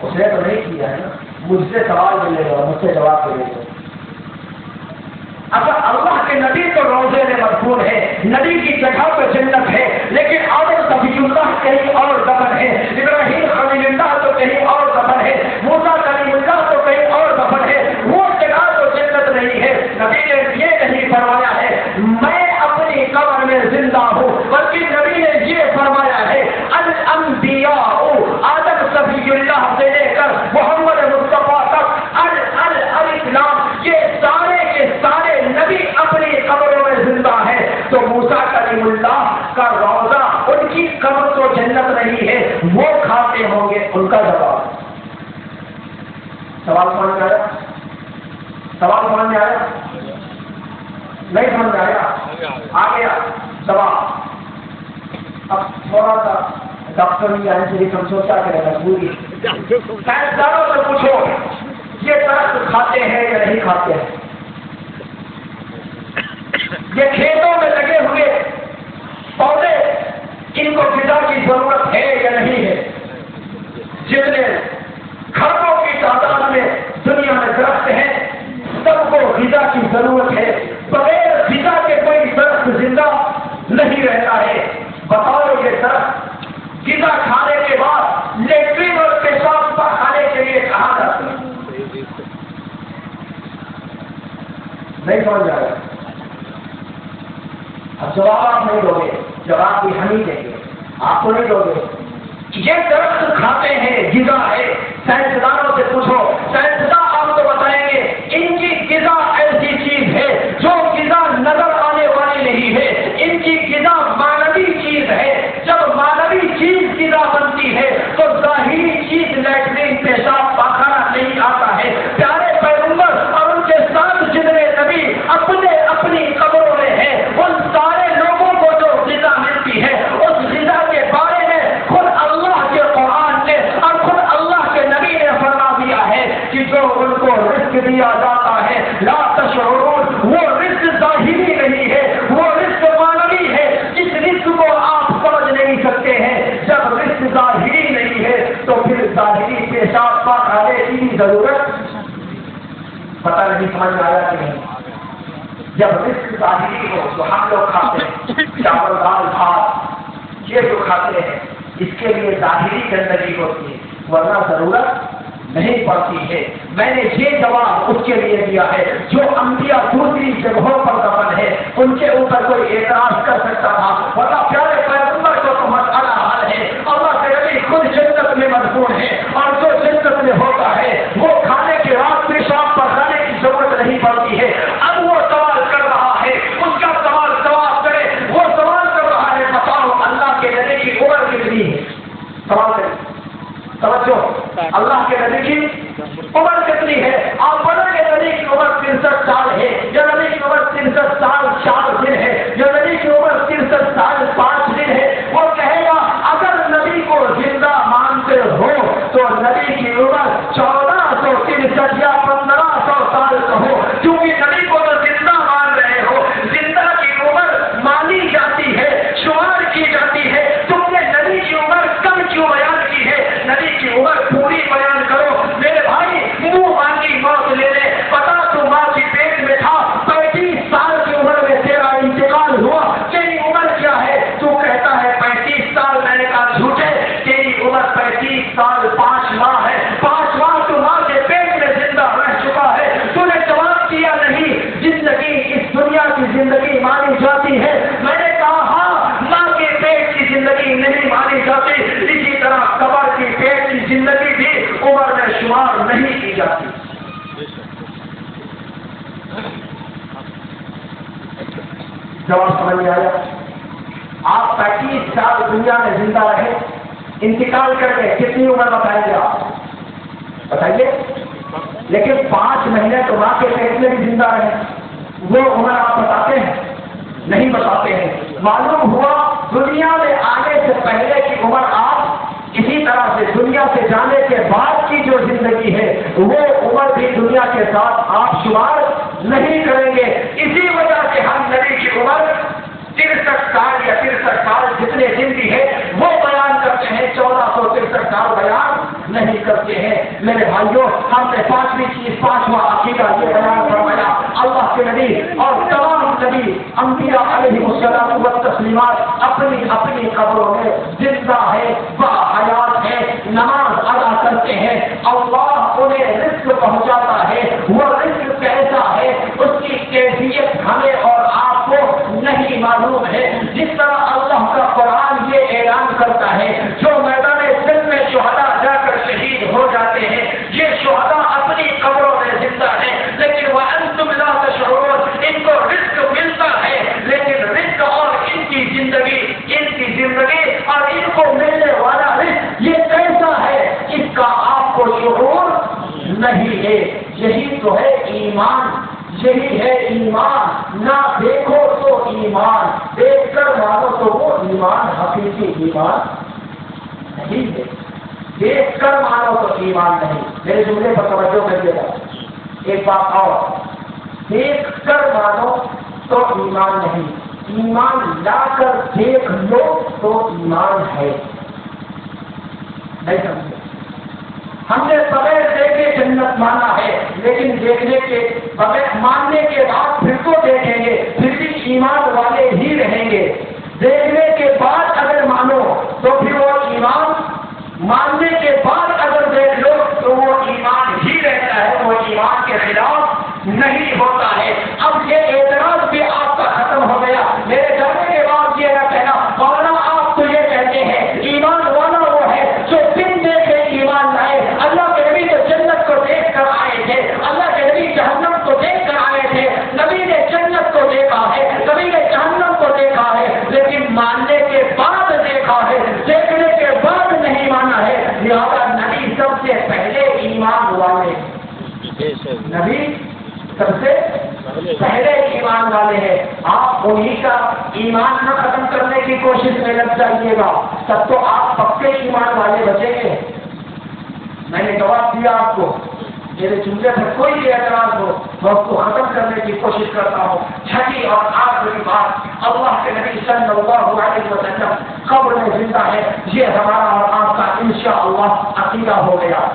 اس نے تو نہیں کیا ہے نا، مجھ سے سوال ملے گا مجھ سے جواب دے دیتے۔ اگر اللہ کے نبی تو روضے میں مدفون ہے، نبی کی جگہ پہ جنت ہے، لیکن آدم صفی اللہ کہیں اور دفن ہے، ابراہیم خلیل اللہ تو کہیں اور دفن ہے، موسیٰ کلیم اللہ تو کہیں اور دفن ہے، وہ جگہ تو جنت نہیں ہے۔ نبی نے یہ نہیں فرمایا ہے میں اپنی قبر میں زندہ ہوں، بلکہ نبی نے یہ فرمایا ہے الانبیاء آدم صفی اللہ سے لے کر محمد مصطفیٰ تک الاسلام، یہ سارے کے سارے ان کا جواب. سوال سمجھ میں آیا؟ سوال سمجھ میں آیا؟ نہیں سمجھ میں آیا؟ آ گیا سوال. اب تھوڑا سا ڈاکٹر نہیں آنے سے ہم سوچا کریں مجبوری. سائنسدانوں سے پوچھو یہ درخت کھاتے ہیں یا نہیں کھاتے ہیں؟ یہ کھیتوں میں لگے ہوئے پودے ان کو غذا کی ضرورت ہے یا نہیں ہے؟ جتنے کھربوں کی تعداد میں دنیا میں درخت ہیں سب کو غذا کی ضرورت ہے. بغیر غذا کے کوئی درخت زندہ نہیں رہتا ہے. بتاؤ یہ درخت غذا کھانے کے بعد لیٹرین اور پیشاب کھانے کے لیے کہاں جاتے ہیں؟ نہیں سمجھ آ رہا. اب جواب آپ نہیں دو گے, جواب بھی ہم ہی دیں گے, آپ کو نہیں دو گے. یہ درخت کھاتے ہیں, غذا ہے. سائنسدانوں سے پوچھو, سائنسداں آپ کو بتائیں گے ان کی غذا ایسی چیز ہے جو غذا نظر آنے والی نہیں ہے. ان کی غذا مانوی چیز ہے. جب مانوی چیز غذا بنتی ہے تو ظاہری چیز لیٹرین پیشاب پاخانہ نہیں آتا ہے. پیارے پیغمبر اور ان کے ساتھ جتنے نبی اپنے اپنی قبروں میں ہیں, ان سارے لوگوں کو جو غذا ملتی ہے اس غذا کے بارے میں خود اللہ کے قرآن نے اور خود اللہ کے نبی نے فرما دیا ہے کہ جو ان کو رزق دیا جاتا ہے لا تشعرون, وہ رزق ظاہری نہیں ہے, وہ رزق مانوی ہے. جس رزق کو آپ سمجھ نہیں سکتے ہیں, جب رزق ظاہری نہیں ہے تو پھر ظاہری پیشاب پاخانے کی ضرورت پتہ نہیں سمجھ میں آیا کہ نہیں. جب رزق ظاہری ہو تو ہم لوگ کھاتے ہیں چاول دال بھات, یہ جو کھاتے ہیں اس کے لیے ظاہری گندگی ہوتی ہے, ورنہ ضرورت نہیں پڑتی ہے. میں نے یہ جواب اس کے لیے دیا ہے جو انبیاء دوسری جگہوں پر دفن ہے, ان کے اوپر کوئی اعتراض کر سکتا تھا, ورنہ پیارے پیغمبر کو تو مسئلہ حل ہے. اللہ کے نبی خود جنت میں مدفون ہے, اور جو جنت میں ہوتا ہے وہ کھانے کے بعد پیشاب پر کھانے کی ضرورت نہیں پڑتی ہے. اب وہ سوال کر رہا ہے, اس کا سوال جواب کرے. وہ سوال کر رہا ہے بتاؤ اللہ کے نبی کی عمر کتنی ہے؟ سوال کریں, توجہ, اللہ کے نبی کی عمر کتنی ہے؟ آپ پڑھیں گے نبی کی عمر 63 سال ہے, یا نبی کی عمر 63 سال 4 دن ہے, یا نبی کی عمر 63 سال 5 دن ہے. وہ کہے گا اگر نبی کو زندہ مانتے ہو تو نبی کی عمر 1463 یا 1500 سال کہو, کیونکہ نبی کو تو زندہ مان رہے ہو. زندہ کی عمر مانی جاتی ہے, شمار کی جاتی ہے. تم نے نبی کی عمر کم کیوں بیان کی ہے؟ نبی کی عمر پوری بیان کرو. میرے بھائی منہ مانگی موت لے لے, پتا تو ماں کی پیٹ میں تھا, 35 سال کی عمر میں تیرا انتقال ہوا, تیری عمر کیا ہے؟ تو کہتا ہے 35 سال. میں نے کہا جھوٹے, تیری عمر 35 سال 5 ماہ ہے. 5 ماہ تو ماں کے پیٹ میں زندہ رہ چکا ہے. تو نے جواب کیا نہیں زندگی اس دنیا کی زندگی مانی جاتی ہے. میں نے کہا ہاں, ماں کے پیٹ کی زندگی نہیں مانی جاتی, اسی طرح قبر کی پیٹ کی زندگی بھی عمر میں شمار نہیں کی جاتی. جواب سمجھ میں آیا؟ آپ 35 سال دنیا میں زندہ رہے, انتقال کر کے کتنی عمر بتائیں گے آپ؟ بتائیے. لیکن 5 مہینے تو ماں کے پیٹ میں بھی زندہ رہے, وہ عمر آپ بتاتے ہیں؟ نہیں بتاتے ہیں. معلوم ہوا دنیا میں آنے سے پہلے کی عمر آپ, اسی طرح سے دنیا سے جانے کے بعد کی جو زندگی ہے وہ عمر بھی دنیا کے ساتھ آپ شمار نہیں کریں گے. اسی وجہ سے ہم نبی کی عمر 63 سال یا 63 سال جتنے دن بھی ہے وہ بیان کرتے ہیں, 1463 سال بیان نہیں کرتے ہیں. میرے بھائیوں, ہم نے 5ویں چیز 5واں عقیدہ یہ بیان فرمایا, اللہ کے نبی اور تمام نبی انبیاء علیہ السلام و تسلیمات اپنی اپنی قبروں میں زندہ ہے, باحیات ہے, نماز ادا کرتے ہیں. اللہ انہیں رزق پہنچاتا ہے. وہ رزق کیسا ہے اس کی کیفیت ہمیں اور آپ کو نہیں معلوم ہے. جس طرح اللہ کا قرآن یہ اعلان کرتا ہے جو میدان جنگ میں شہداء جا کر شہید ہو جاتے ہیں, یہ شہداء اپنی قبروں میں زندہ ہیں, لیکن وَأَنْتُمْ لَا تَشْعُرُونَ, ان کو رزق ملتا ہے, لیکن رزق اور ان کی زندگی اور ان کو ملنے والا رزق یہ کیسا ہے شعور نہیں ہے. یہی تو ہے ایمان، یہی ہے ایمان. نہ دیکھو تو ایمان، دیکھ کر مانو تو وہ ایمان حقیقی ایمان نہیں ہے. دیکھ کر مانو تو ایمان نہیں. میرے جملے پر توجہ کریے گا. ایک بات اور، دیکھ کر مانو تو ایمان نہیں، ایمان لا کر دیکھ لو تو ایمان ہے. نہیں سمجھے؟ ہم نے بغیر دیکھے جنت مانا ہے، لیکن دیکھنے کے بغیر ماننے کے بعد پھر تو دیکھیں گے، پھر بھی ایمان والے ہی رہیں گے. دیکھنے کے بعد اگر مانو تو پھر وہ ایمان، ماننے کے بعد اگر دیکھ لو تو وہ ایمان ہی رہتا ہے، وہ ایمان کے خلاف نہیں ہوتا ہے. اب یہ اعتراض بھی آپ کا ختم ہو گیا. میرے جانے کے بعد یہ نہ کہنا مولانا آپ تو یہ کہتے ہیں ایمان والا وہ ہے جو بن دیکھے ایمان لائے. اللہ کے نبی تو جنت کو دیکھ کر آئے تھے، اللہ کے نبی جہنم کو دیکھ کر آئے تھے. نبی نے جنت کو دیکھا ہے، نبی نے جہنم کو دیکھا ہے، لیکن ماننے کے بعد دیکھا ہے، دیکھنے کے بعد نہیں مانا ہے. لہٰذا نبی سب سے پہلے ایمان والے، نبی سب سے پہلے ایمان والے ہیں. آپ انہی کا ایمان نہ ختم کرنے کی کوشش میں لگ جائیے گا، تب تو آپ پکے ایمان والے بچیں گے. میں نے جواب دیا آپ کو. میرے جملے پر کوئی اعتراض ہو میں اس کو ختم کرنے کی کوشش کرتا ہوں. چھٹی اور آخری بات، اللہ کے نبی صلی اللہ علیہ وسلم قبر میں زندہ ہے، یہ ہمارا اور آپ کا انشاءاللہ عقیدہ ہو گیا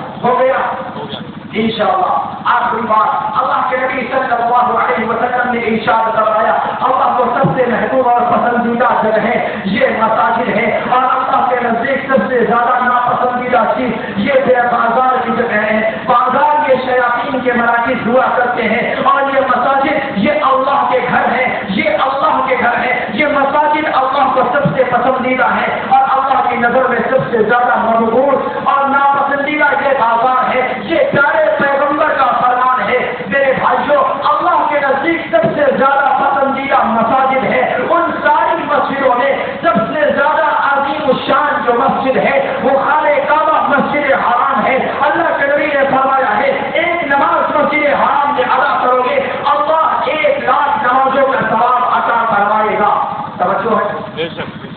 انشاءاللہ. آخری بات، اللہ کے نبی صلی اللہ علیہ وسلم نے ارشاد فرمایا اللہ کو سب سے محبوب اور پسندیدہ جگہ یہ مساجد ہے، اور اللہ کے نزدیک سب سے زیادہ ناپسندیدہ چیز یہ بازار کی جگہ ہے. بازار یہ شیاطین کے مراکز ہوا کرتے ہیں، اور یہ مساجد یہ اللہ کے گھر ہے، یہ اللہ کے گھر ہے. یہ مساجد اللہ کو سب سے پسندیدہ ہے، اور اللہ کی نظر میں سب سے زیادہ مقبول اور ناپسندیدہ یہ بازار ہے. یہ پیارے پیغمبر کا فرمان ہے. میرے بھائیوں، اللہ کے نزدیک سب سے زیادہ پسندیدہ مساجد ہے. ان ساری مسجدوں میں سب سے زیادہ عظیم الشان جو مسجد ہے وہ خانہ کعبہ مسجد حرام ہے. اللہ کے نبی نے فرمایا ہے ایک نماز مسجد حرام میں ادا کرو گے اللہ 1,00,000 نمازوں کا ثواب عطا فرمائے گا. توجہ ہے؟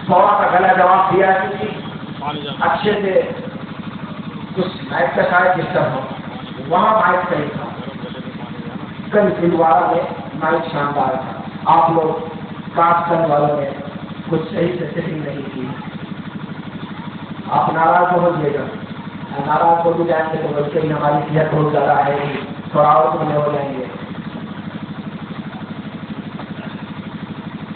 سوال کا غلط جواب دیا ہے اچھے سے. کچھ مائک کا شاید سسٹم ہو، وہاں مائک صحیح تھا. کل دلوارا میں مائک شاندار تھا. آپ لوگ کاٹ کرنے والوں نے کچھ صحیح سے سیٹنگ نہیں کی. آپ ناراض ہو جائیے گا، ناراض ہو بھی جائیں گے تو بچے ہی ہماری صحت بہت زیادہ ہے گی، تھوڑا اور کھلے ہو جائیں گے.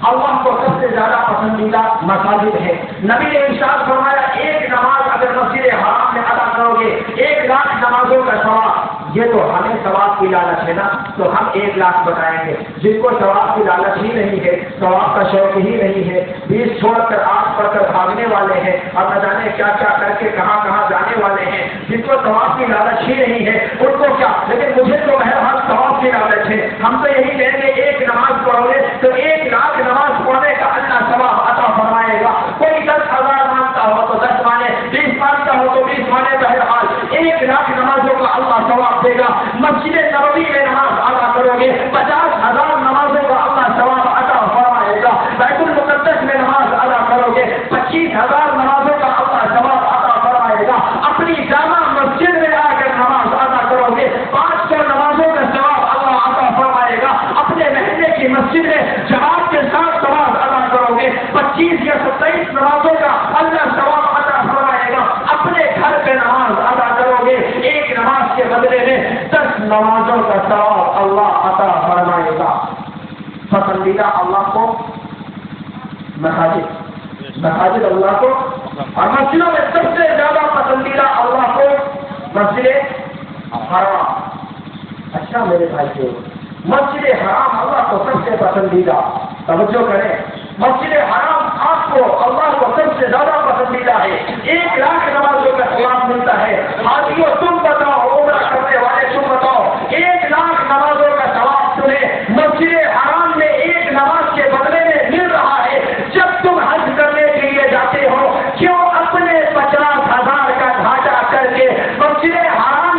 اللہ کو سب سے زیادہ پسندیدہ مساجد ہے. نبی نے ارشاد فرمایا ایک نماز اگر مسجد حرام میں ادا کرو گے 1,00,000 نمازوں کا ثواب. یہ تو ہمیں ثواب کی لالچ ہے نا، تو ہم 1,00,000 بتائیں گے. جن کو ثواب کی لالچ ہی نہیں ہے، ثواب کا شوق ہی نہیں ہے، 20 چھوڑ کر 8 پڑھ کر بھاگنے والے ہیں اور نہ جانے کیا کیا کر کے کہاں کہاں جانے والے ہیں. جن کو ثواب کی لالچ ہی نہیں ہے ان کو کیا، لیکن مجھے تو بہرحال ثواب کی لالچ ہے. ہم تو یہی کہیں گے ایک نماز پڑھو گے تو 1,00,000 نماز پڑھنے کا اللہ ثواب عطا فرمائے گا. کوئی 10,000 مانتا ہو تو 10 مانے، 20 مانتا ہو تو 20 مانے. بہرحال 1,00,000 نمازوں کا اللہ ثواب دے گا. مسجد نبوی میں نماز ادا کرو گے 50,000 نمازوں کا اللہ ثواب عطا فرمائے گا. بیت المقدس میں نماز ادا کرو گے 25,000 نمازوں کا اللہ ثواب عطا فرمائے گا. اپنی جامع مسجد میں آ کر نماز ادا کرو گے 500 نمازوں کا ثواب اللہ عطا فرمائے گا. اپنے محلے کی مسجد میں جماعت کے ساتھ نماز ادا کرو گے 25 یا 27 نمازوں کا اللہ ثواب عطا فرمائے گا. اپنے گھر پہ نماز ادا کرو گے ایک نماز کے بدلے میں 10 نمازوں کا ثواب اللہ عطا فرمائے گا. پسندیدہ اللہ کو مساجد اللہ کو، اور مسجدوں میں سب سے زیادہ پسندیدہ اللہ کو مسجد حرام. اچھا میرے بھائی، مسجد حرام اللہ کو سب سے پسندیدہ. توجہ کریں، مسجد حرام آپ کو اللہ کو سب سے زیادہ پسندیدہ ہے. 1,00,000 نمازوں کا ثواب ملتا ہے. حاجیوں تم بتاؤ، عمرہ کرنے والے تم بتاؤ، 1,00,000 نمازوں کا ثواب تمہیں مسجد حرام میں ایک نماز کے بدلے میں مل رہا ہے. جب تم حج کرنے کے لیے جاتے ہو کیوں اپنے 50,000 کا ڈھانچہ کر کے مسجد حرام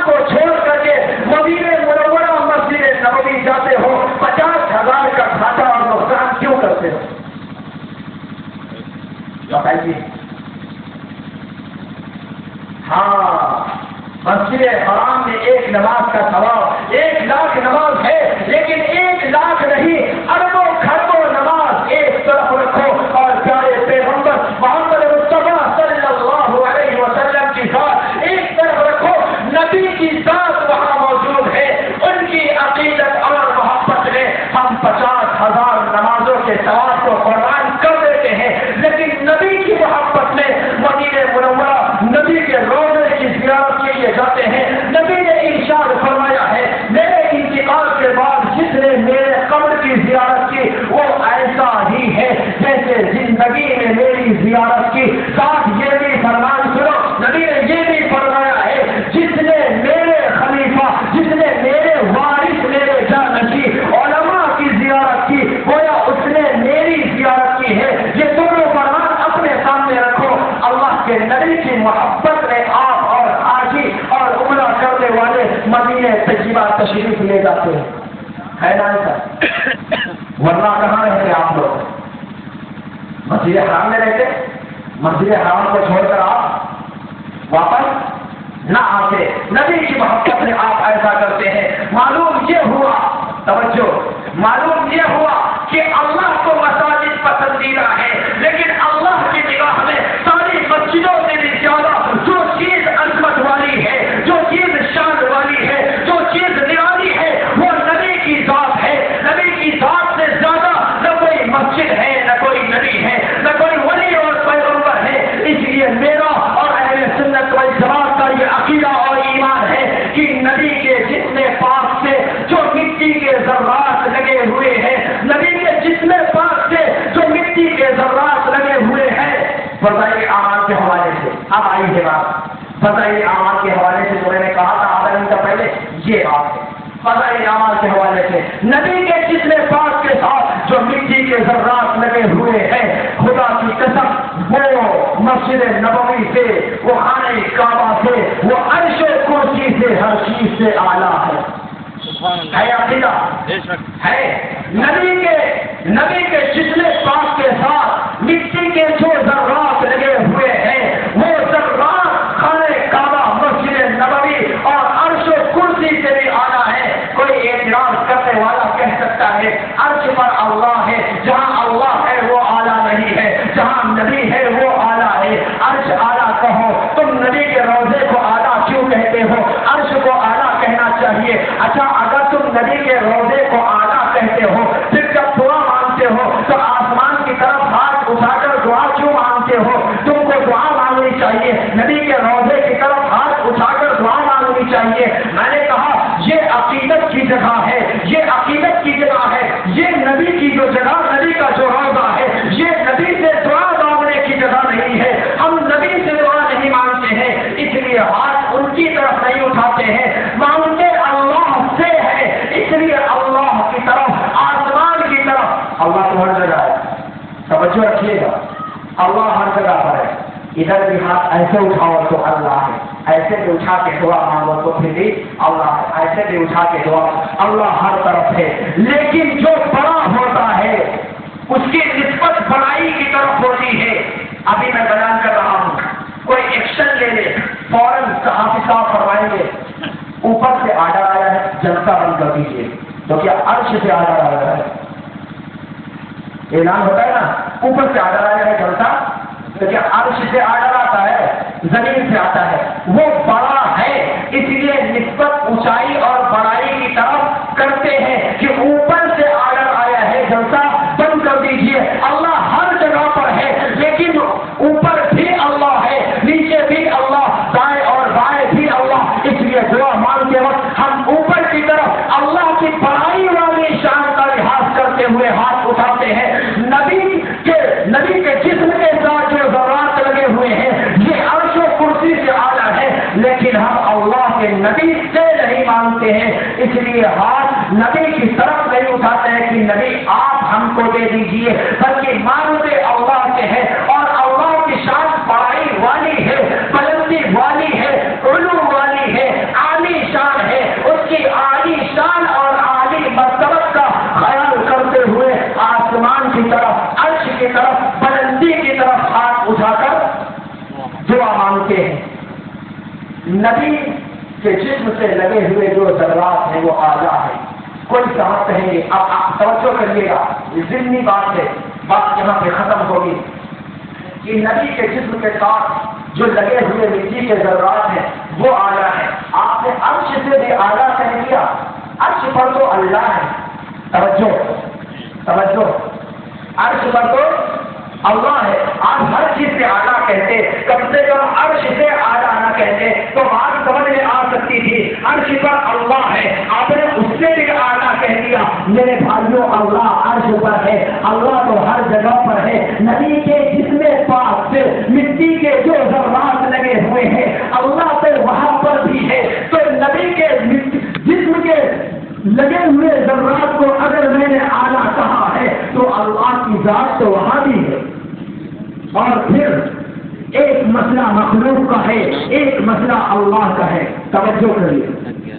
حرام میں ایک نماز کا ثواب 1,00,000 نماز ہے، لیکن 1,00,000 نہیں، اربوں کھربوں نماز ایک طرف رکھو اور پیارے پیغمبر محمد مصطفیٰ صلی اللہ علیہ وسلم کی ذات ایک طرف رکھو، نبی کی ذات وہاں موجود ہے، ان کی عقیدت اور محبت میں ہم 50,000 نمازوں کے ثواب کو قربان کر دیتے ہیں، لیکن نبی کی محبت میں مدینہ منورہ نبی کے روضے کی زیارت کے لیے جاتے ہیں۔ نبی نے ارشاد فرمایا ہے، میرے انتقال کے بعد جس نے میرے قبر کی زیارت کی وہ ایسا ہی ہے جیسے زندگی میں میری زیارت کی۔ ساتھ یہ بھی فرمان سنو، نبی نے یہ بھی فرمایا ہے، جس نے میرے خلیفہ، جس نے میرے وارث، میرے جانشی علماء کی زیارت کی گویا اس نے میری زیارت کی ہے۔ یہ دونوں فرمان اپنے سامنے رکھو۔ اللہ کے نبی کی محبت میں آپ اور حاجی اور عمرہ کرنے والے مدینہ طیبہ تشریف لے جاتے ہیں، ہے نا ایسا؟ ورنہ کہاں رہتے آپ لوگ؟ مسجد حرام میں رہتے؟ مسجد حرام کو چھوڑ کر آپ واپس نہ آتے۔ نبی کی محبت میں آپ ایسا کرتے ہیں۔ معلوم یہ ہوا، توجہ، معلوم یہ ہوا کہ اللہ کو مساجد پسندیدہ ہے، لیکن اللہ کی نگاہ میں ساری مسجدوں سے بھی زیادہ جو چیز عظمت والی ہے، جو چیز شان والی ہے، جو چیز نرالی ہے، وہ نبی کی ذات ہے۔ نبی کی ذات سے زیادہ نہ کوئی مسجد ہے، نہ کوئی نبی ہے، نہ کوئی ولی اور پیغمبر ہے۔ اس لیے میرا اور اہل سنت والجماعت کا یہ عقیدہ اور ایمان ہے کہ نبی کے جسم پاک سے جو مٹی کے ذرات لگے ہوئے ہیں، نبی کے جسم پاک سے جو مٹی کے ذرات لگے ہوئے ہیں، فضائل اعمال کے حوالے سے اب آئی ہے بات۔ فضائل اعمال کے حوالے سے جو میں نے کہا تھا آدھا گھنٹہ پہلے، یہ بات ہے فضائل اعمال کے حوالے سے نبی کے جسم پاک کے ساتھ جو مٹی کے ذرات لگے ہوئے ہیں، خدا کی قسم وہ مسجد نبوی سے، وہ خانہ کعبہ سے، وہ عرش و کرسی سے، ہر چیز سے اعلیٰ ہے عقیدہ ہے۔ نبی کے جسم پاک کے ساتھ مٹی کے جو ذرات لگے ہوئے ہیں، وہ ذرات خانہ کعبہ، مسجد نبوی اور عرش و کرسی سے بھی اعلیٰ ہے۔ کوئی اعتراض کرنے والا کہہ سکتا ہے عرش پر اللہ ہے، جہاں اللہ ہے وہ اعلیٰ نہیں ہے، جہاں نبی ہے وہ اعلیٰ ہے۔ عرش اعلیٰ کہو، تم نبی کے روضے کو اعلیٰ کیوں کہتے ہو؟ عرش کو اعلیٰ کہنا چاہیے۔ اچھا اگر تم نبی کے روضے کو اعلیٰ کہتے ہو، پھر جب دعا مانگتے ہو تو آسمان کی طرف ہاتھ اٹھا کر دعا کیوں مانگتے ہو؟ تم کو دعا مانگنی چاہیے، نبی کے روضے کی طرف ہاتھ اٹھا کر دعا مانگنی چاہیے۔ میں نے کہا یہ عقیدت کی جگہ ہے، یہ عقیدت کی جگہ ہے، یہ نبی کی جو جگہ، نبی کا جو روضہ ہے، یہ نبی سے دعا مانگنے کی جگہ نہیں ہے۔ ہم نبی سے دعا نہیں مانگتے ہیں، اس لیے ہاتھ ان کی طرف نہیں اٹھاتے ہیں، مانگتے اللہ سے ہے، اس لیے اللہ کی طرف، آسمان کی طرف۔ اللہ تو ہر جگہ ہے، توجہ رکھیے گا، اللہ ہر جگہ پر ہے۔ ادھر بھی ہاتھ ایسے اٹھاؤ تو اللہ ہے، ایسے بھی اٹھا کے دعا مانگو تو پھر بھی اللہ ہے، ایسے بھی اٹھا کے دعا، اللہ ہر طرف ہے۔ لیکن جو بڑا ہوتا ہے اس کی نسبت بڑائی کی طرف ہوتی ہے۔ ابھی میں بیان کر رہا ہوں، کوئی ایکشن لے لے، فوراً صحافی صاحب فرمائیں گے اوپر سے آڈر آیا ہے جلسہ بند کر دیجیے، تو کیا عرش سے آڈر آیا ہے؟ اعلان ہوتا ہے نا، اوپر سے آڈر آیا ہے جلسہ، تو کیا عرش سے آڈر آتا ہے؟ زمین سے آتا ہے۔ وہ بڑا ہے، اس لیے نسبت اونچائی اور بڑائی کی طرف کرتے ہیں کہ اوپر سے آڈر آیا ہے جلسہ بند کر دیجیے۔ اللہ ہر جگہ پر ہے، لیکن اوپر بھی اللہ ہے، نیچے بھی اللہ، دائیں اور بائیں بھی اللہ۔ اس لیے دعا مانگتے وقت ہم اوپر کی طرف اللہ کی بڑائی والی شان کا لحاظ کرتے ہوئے ہاتھ اٹھاتے ہیں۔ نبی کے جسم کے ساتھ جو ذرات لگے ہوئے ہیں یہ عرش و کرسی سے اعلیٰ ہے، لیکن ہم اللہ کے نبی سے نہیں مانگتے ہیں، اس لیے ہاتھ نبی کی طرف نہیں اٹھاتے ہیں کہ نبی آپ ہم کو دے دیجیے، بلکہ مانگتے اللہ سے ہے۔ اور اللہ کی شان بڑائی والی ہے، بلندی والی ہے، علو والی ہے، عالی شان ہے۔ اس کی عالی شان اور عالی مرتبت کا خیال کرتے ہوئے آسمان کی طرف، عرش کی طرف، بلندی کی طرف ہاتھ اٹھا کر دعا مانگتے ہیں۔ نبی کہ جسم سے لگے ہوئے جو ذرات ہیں وہ اعلیٰ ہیں. کوئی سمجھتے ہیں اب آپ توجہ کریے گا، یہ ضمنی بات ہے، بات یہاں پہ ختم ہوگی کہ نبی کے جسم کے ساتھ جو لگے ہوئے مٹی کے ذرات ہیں وہ اعلیٰ ہیں. آپ نے عرش سے بھی اعلیٰ کہہ دیا، عرش پر تو اللہ ہے. توجہ توجہ، عرش پر تو اللہ ہے. آپ ہر چیز سے اعلیٰ کہتے، کم سے کم عرش سے اعلیٰ نہ کہتے تو بات سمجھ میں آ سکتی تھی. عرش پر اللہ ہے، آپ نے اس سے بھی اعلیٰ کہہ دیا. میرے بھائیوں، اللہ عرش پر ہے، اللہ تو ہر جگہ پر ہے. نبی کے جسم پاک سے مٹی کے جو ذرات لگے ہوئے ہیں اللہ سے وہاں پر بھی ہے. تو نبی کے جسم کے لگے ہوئے ذرات کو اگر میں نے اعلیٰ کہا ہے تو اللہ کی ذات تو وہاں بھی ہے. اور پھر ایک مسئلہ مخلوق کا ہے، ایک مسئلہ اللہ کا ہے. توجہ کریے،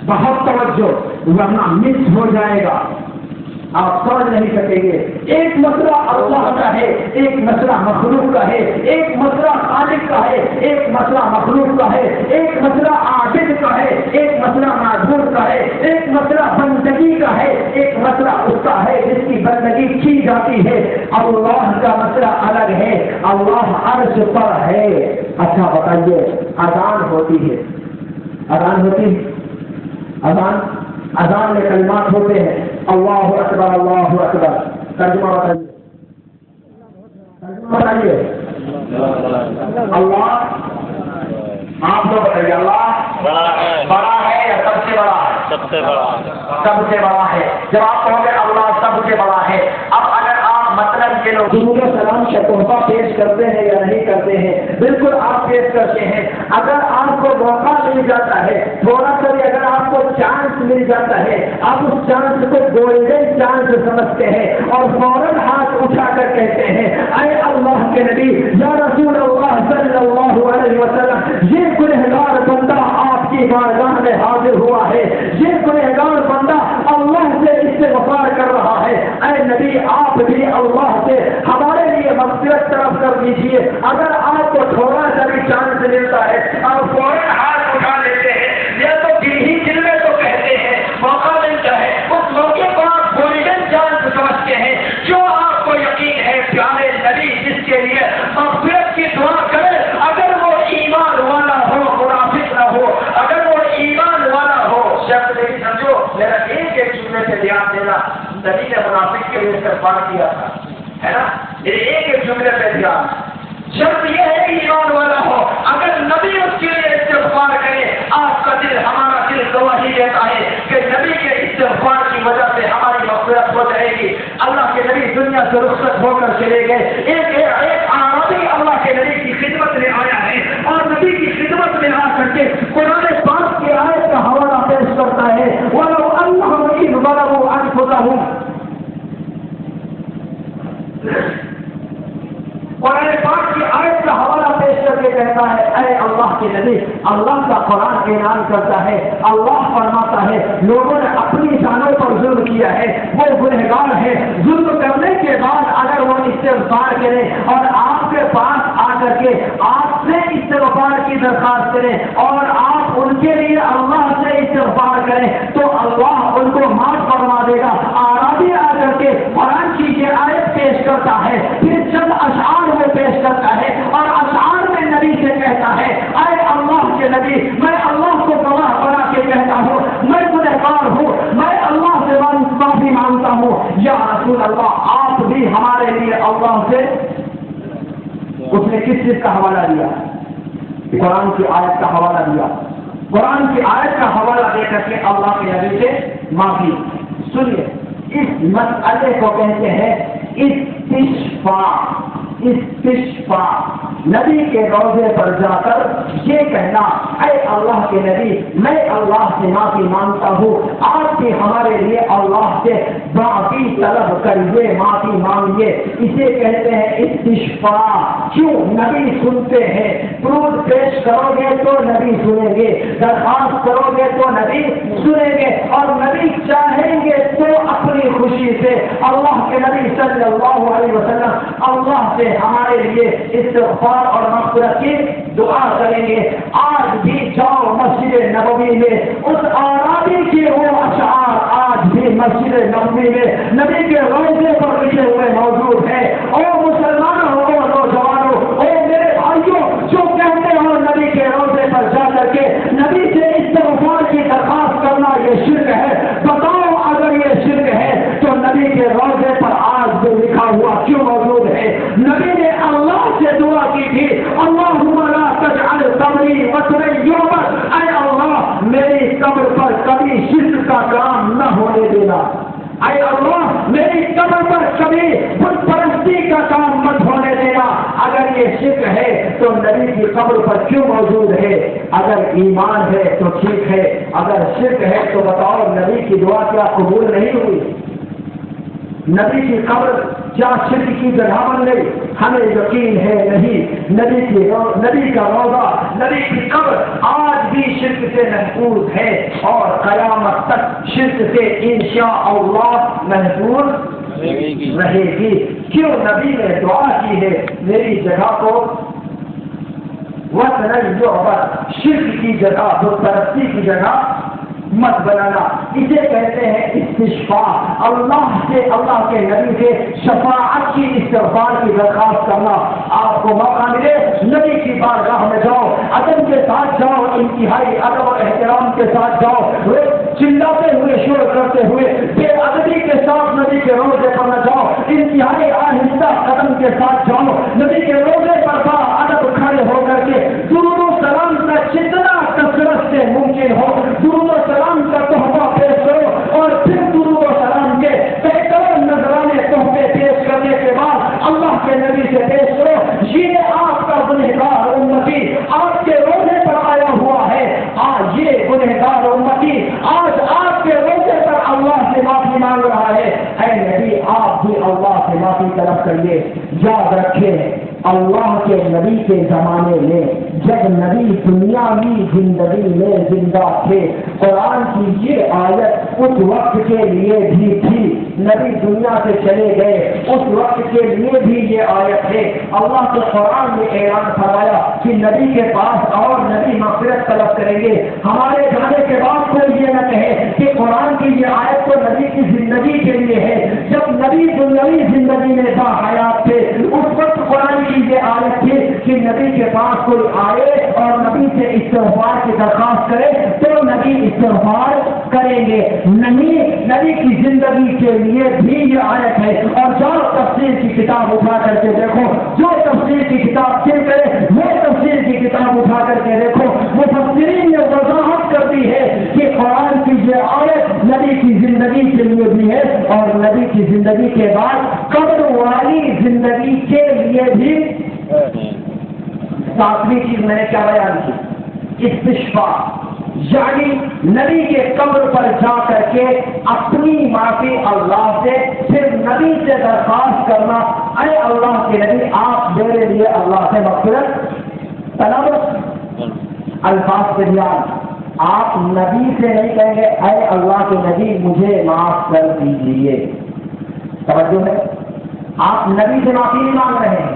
بہت توجہ، ورنہ مس ہو جائے گا، آپ سمجھ نہیں سکیں گے. ایک مسئلہ اللہ کا ہے، ایک مسئلہ مخلوق کا ہے. ایک مسئلہ خالق کا ہے، ایک مسئلہ مخلوق کا ہے. ایک مسئلہ عابد کا ہے، ایک مسئلہ معبود کا ہے. ایک مسئلہ بندگی کا ہے، ایک مسئلہ اس کا ہے جس کی بندگی کی جاتی ہے. اللہ کا مسئلہ الگ ہے، اللہ عرش پر ہے. اچھا بتائیے، اذان ہوتی ہے، اذان ہوتی ہے، اذان میں کلمات ہوتے ہیں، اللہ اکبر اللہ اکبر. ترجمہ بتائیے، ترجمہ بتائیے. اللہ، آپ تو بتائیے، اللہ بڑا ہے یا سب سے بڑا ہے؟ سب سے بڑا، سب سے بڑا ہے. جب آپ کہو گے اللہ سب سے بڑا ہے، اب اگر آپ مطلب کے لوگ درود و سلام کا تحفہ پیش کرتے ہیں یا نہیں کرتے ہیں؟ بالکل آپ پیش کرتے ہیں. اگر آپ کو موقع مل جاتا ہے، تھوڑا سا بھی اگر آپ کو چانس مل جاتا ہے، آپ اس چانس کو گولڈن چانس سمجھتے ہیں اور فوراً ہاتھ اٹھا کر کہتے ہیں اے اللہ کے نبی یا رسول اللہ صلی اللہ علیہ وسلم، یہ گنہگار بندہ آپ کی بارگاہ میں حاضر ہوا ہے، یہ گنہگار بندہ اللہ سے استغفار کر رہا ہے. اے نبی، آپ بھی اللہ سے ہمارے لیے مغفرت طلب کر دیجیے. اگر آپ کو تھوڑا سا بھی چانس ملتا ہے اور فوراً ہاتھ اٹھا لیتے ہیں، یا تو دل میں تو کہتے ہیں موقع ملتا ہے، اس موقع کو آپ گولڈن چانس سمجھتے ہیں. جو آپ کو یقین ہے پیارے نبی جس کے لیے مغفرت کی دعا کرے، اگر وہ ایمان والا ہو، منافق نہ ہو، اگر وہ ایمان والا ہو. شرط نہیں سمجھو، میرا ایک جملے سے دھیان دینا، نبی نے منافق کے لیے استغفار کیا تھا، ہے نا؟ ایک جملے پہ دھیان. شرط یہ ہے کہ ایمان والا ہو. اگر نبی اس کے لیے استغفار کرے، آپ کا دل، ہمارا دل گواہی دیتا ہے کہ نبی کے استغفار کی وجہ سے ہماری مغفرت ہو جائے گی. اللہ کے نبی دنیا سے رخصت ہو کر چلے گئے. ایک عربی اللہ کے نبی کی خدمت میں آیا ہے اور نبی کی خدمت میں آ کر کے قرآن پاک کی آیت کا حوالہ پیش کرتا ہے. وَلَوْ أَنَّهُمْ إِذْ ظَلَمُوا أَنفُسَهُمْ، قرآن پاک کی آیت کا حوالہ پیش کر کے کہتا ہے اے اللہ کے نبی، اللہ کا قرآن اعلان کرتا ہے، اللہ فرماتا ہے لوگوں نے اپنی جانوں پر ظلم کیا ہے، وہ گنہگار ہے. ظلم کرنے کے بعد اگر وہ استغفار کرے اور آپ کے پاس آ کر کے آپ سے استغفار کی درخواست کریں اور آپ ان کے لیے اللہ سے استغفار کریں تو اللہ ان کو معاف فرما دے گا. آرابی آ کر کے قرآن کی یہ آیت پیش کرتا ہے، پھر چند اشعار میں پیش کرتا ہے اور اشعار میں نبی سے کہتا ہے اے اللہ کے نبی، میں اللہ کو گواہ بنا کے کہتا ہوں میں گنہگار ہوں، میں اللہ سے معافی مانگتا ہوں. یا رسول اللہ، آپ بھی ہمارے لیے اللہ سے، اس نے کس چیز کا حوالہ دیا؟ قرآن کی آیت کا حوالہ دیا. قرآن کی آیت کا حوالہ دے کر کے اللہ کے نبی سے معافی. سنیے، اس مسئلے کو کہتے ہیں استشفاء. نبی کے روضے پر جا کر یہ کہنا اے اللہ کے نبی، میں اللہ سے معافی مانگتا ہوں، آپ بھی ہمارے لیے اللہ سے معافی طلب کریے، معافی مانگیے. اسے کہتے ہیں استشفاء. کیوں؟ نبی سنتے ہیں. درود پیش کرو گے تو نبی سنیں گے، درخواست کرو گے تو نبی سنیں گے، اور نبی چاہیں گے تو اپنی بڑی خوشی سے اللہ کے نبی صلی اللہ علیہ وسلم اللہ سے ہمارے لیے استغفار اور مغفرت کی دعا کریں گے. آج بھی جاؤ مسجد نبوی میں اس آرابی کے وہ اشعار آج بھی مسجد نبوی میں نبی کے روضے پر لکھے ہوئے موجود ہیں. اور مسلمانوں اور نوجوانوں اور میرے بھائیوں جو کہتے ہو نبی کے روضے پر جا کر کے نبی سے استغفار کی درخواست کرنا یہ شرک ہے، بتاؤ اگر یہ شرک ہے تو نبی کے روضے پر آج جو لکھا ہوا کیوں موجود ہے؟ نبی نے اللہ سے دعا کی تھی اللہم لا تجعل قبری وطنا یعبد، اے اللہ میری قبر پر کبھی شرک کا کام نہ ہونے دینا، اے اللہ میری قبر پر کبھی بت پرستی کا کام مت ہونے دینا. اگر یہ شرک ہے تو نبی کی قبر پر کیوں موجود ہے؟ اگر ایمان ہے تو ٹھیک ہے، اگر شرک ہے تو بتاؤ نبی کی دعا کیا قبول نہیں ہوئی؟ نبی کی قبر کیا شرک کی جگہ بن گئی؟ ہمیں یقین ہے نہیں. نبی کا روضہ نبی کی قبر آج بھی شرک سے محفوظ ہے اور قیامت تک شرک سے انشاءاللہ محفوظ رہے گی. کیوں نبی نے دعا کی ہے میری جگہ کو وطن یعبد، شرک کی جگہ بت پرستی کی جگہ مت بنانا. اسے کہتے ہیں استشفاء، اللہ سے اللہ کے نبی سے شفاعت کی استغفار کی درخواست کرنا. آپ کو موقع ملے نبی کی بارگاہ میں جاؤ، ادب کے ساتھ جاؤ، انتہائی ادب اور احترام کے ساتھ جاؤ، چلاتے ہوئے شور کرتے ہوئے بے ادبی کے ساتھ نبی کے روضے پر نہ جاؤ، انتہائی آہستہ قدم کے ساتھ جاؤ. نبی کے روضے پر با ادب کھڑے ہو کر کے درود و سلام کا جتنا کثرت سے ممکن ہو درود و سلام کا تحفہ پیش کرو، اور پھر درود و سلام کے بہترین نذرانے تحفے پیش کرنے کے بعد اللہ کے نبی سے پیش کرو یہ آپ کا گنہگار امتی آپ کے روزے پر آیا ہوا ہے. آج یہ گنہگار امتی آج آپ کے روزے پر اللہ سے معافی مانگ رہا ہے. اے نبی آپ بھی اللہ سے معافی طلب کریے. یاد رکھیں اللہ کے نبی کے زمانے میں جب نبی دنیاوی زندگی میں زندہ تھے قرآن کی یہ آیت اس وقت کے لیے بھی تھی. نبی دنیا سے چلے گئے اس وقت کے لیے بھی یہ آیت ہے. اللہ کے قرآن میں اعلان فرمایا کہ نبی کے پاس اور نبی مغفرت طلب کریں گے. ہمارے جانے کے بعد کوئی یہ نہ کہے کہ قرآن کی یہ آیت تو نبی کی زندگی کے لیے ہے. جب نبی دنیاوی زندگی میں باحیات تھے اس وقت قرآن کی یہ آیت تھی کہ نبی کے پاس کوئی آئے اور نبی سے استغفار کی درخواست کرے تو نبی استغفار کریں گے. نہیں نبی کی زندگی کے لیے بھی یہ آیت ہے. اور جو تفسیر کی کتاب اٹھا کر کے دیکھو، جو تفسیر کی کتاب چن کرے وہ تفسیر کی کتاب اٹھا کر کے دیکھو، مفسرین نے وضاحت کرتی ہے کہ قرآن کی یہ آیت نبی کی زندگی کے لیے بھی ہے اور نبی کی زندگی کے بعد قبر والی زندگی کے لیے بھی. ساتویں چیز میں نے کیا بیان کی؟ استشفاء، یعنی نبی کے قبر پر جا کر کے اپنی معافی اللہ سے پھر نبی سے درخواست کرنا اے اللہ کے نبی آپ میرے لیے اللہ سے مغفرت طلب. الفاظ سے دھیان، آپ نبی سے نہیں کہیں گے اے اللہ کے نبی مجھے معاف کر دیجیے. توجہ ہے، آپ نبی سے معافی نہیں مانگ رہے ہیں،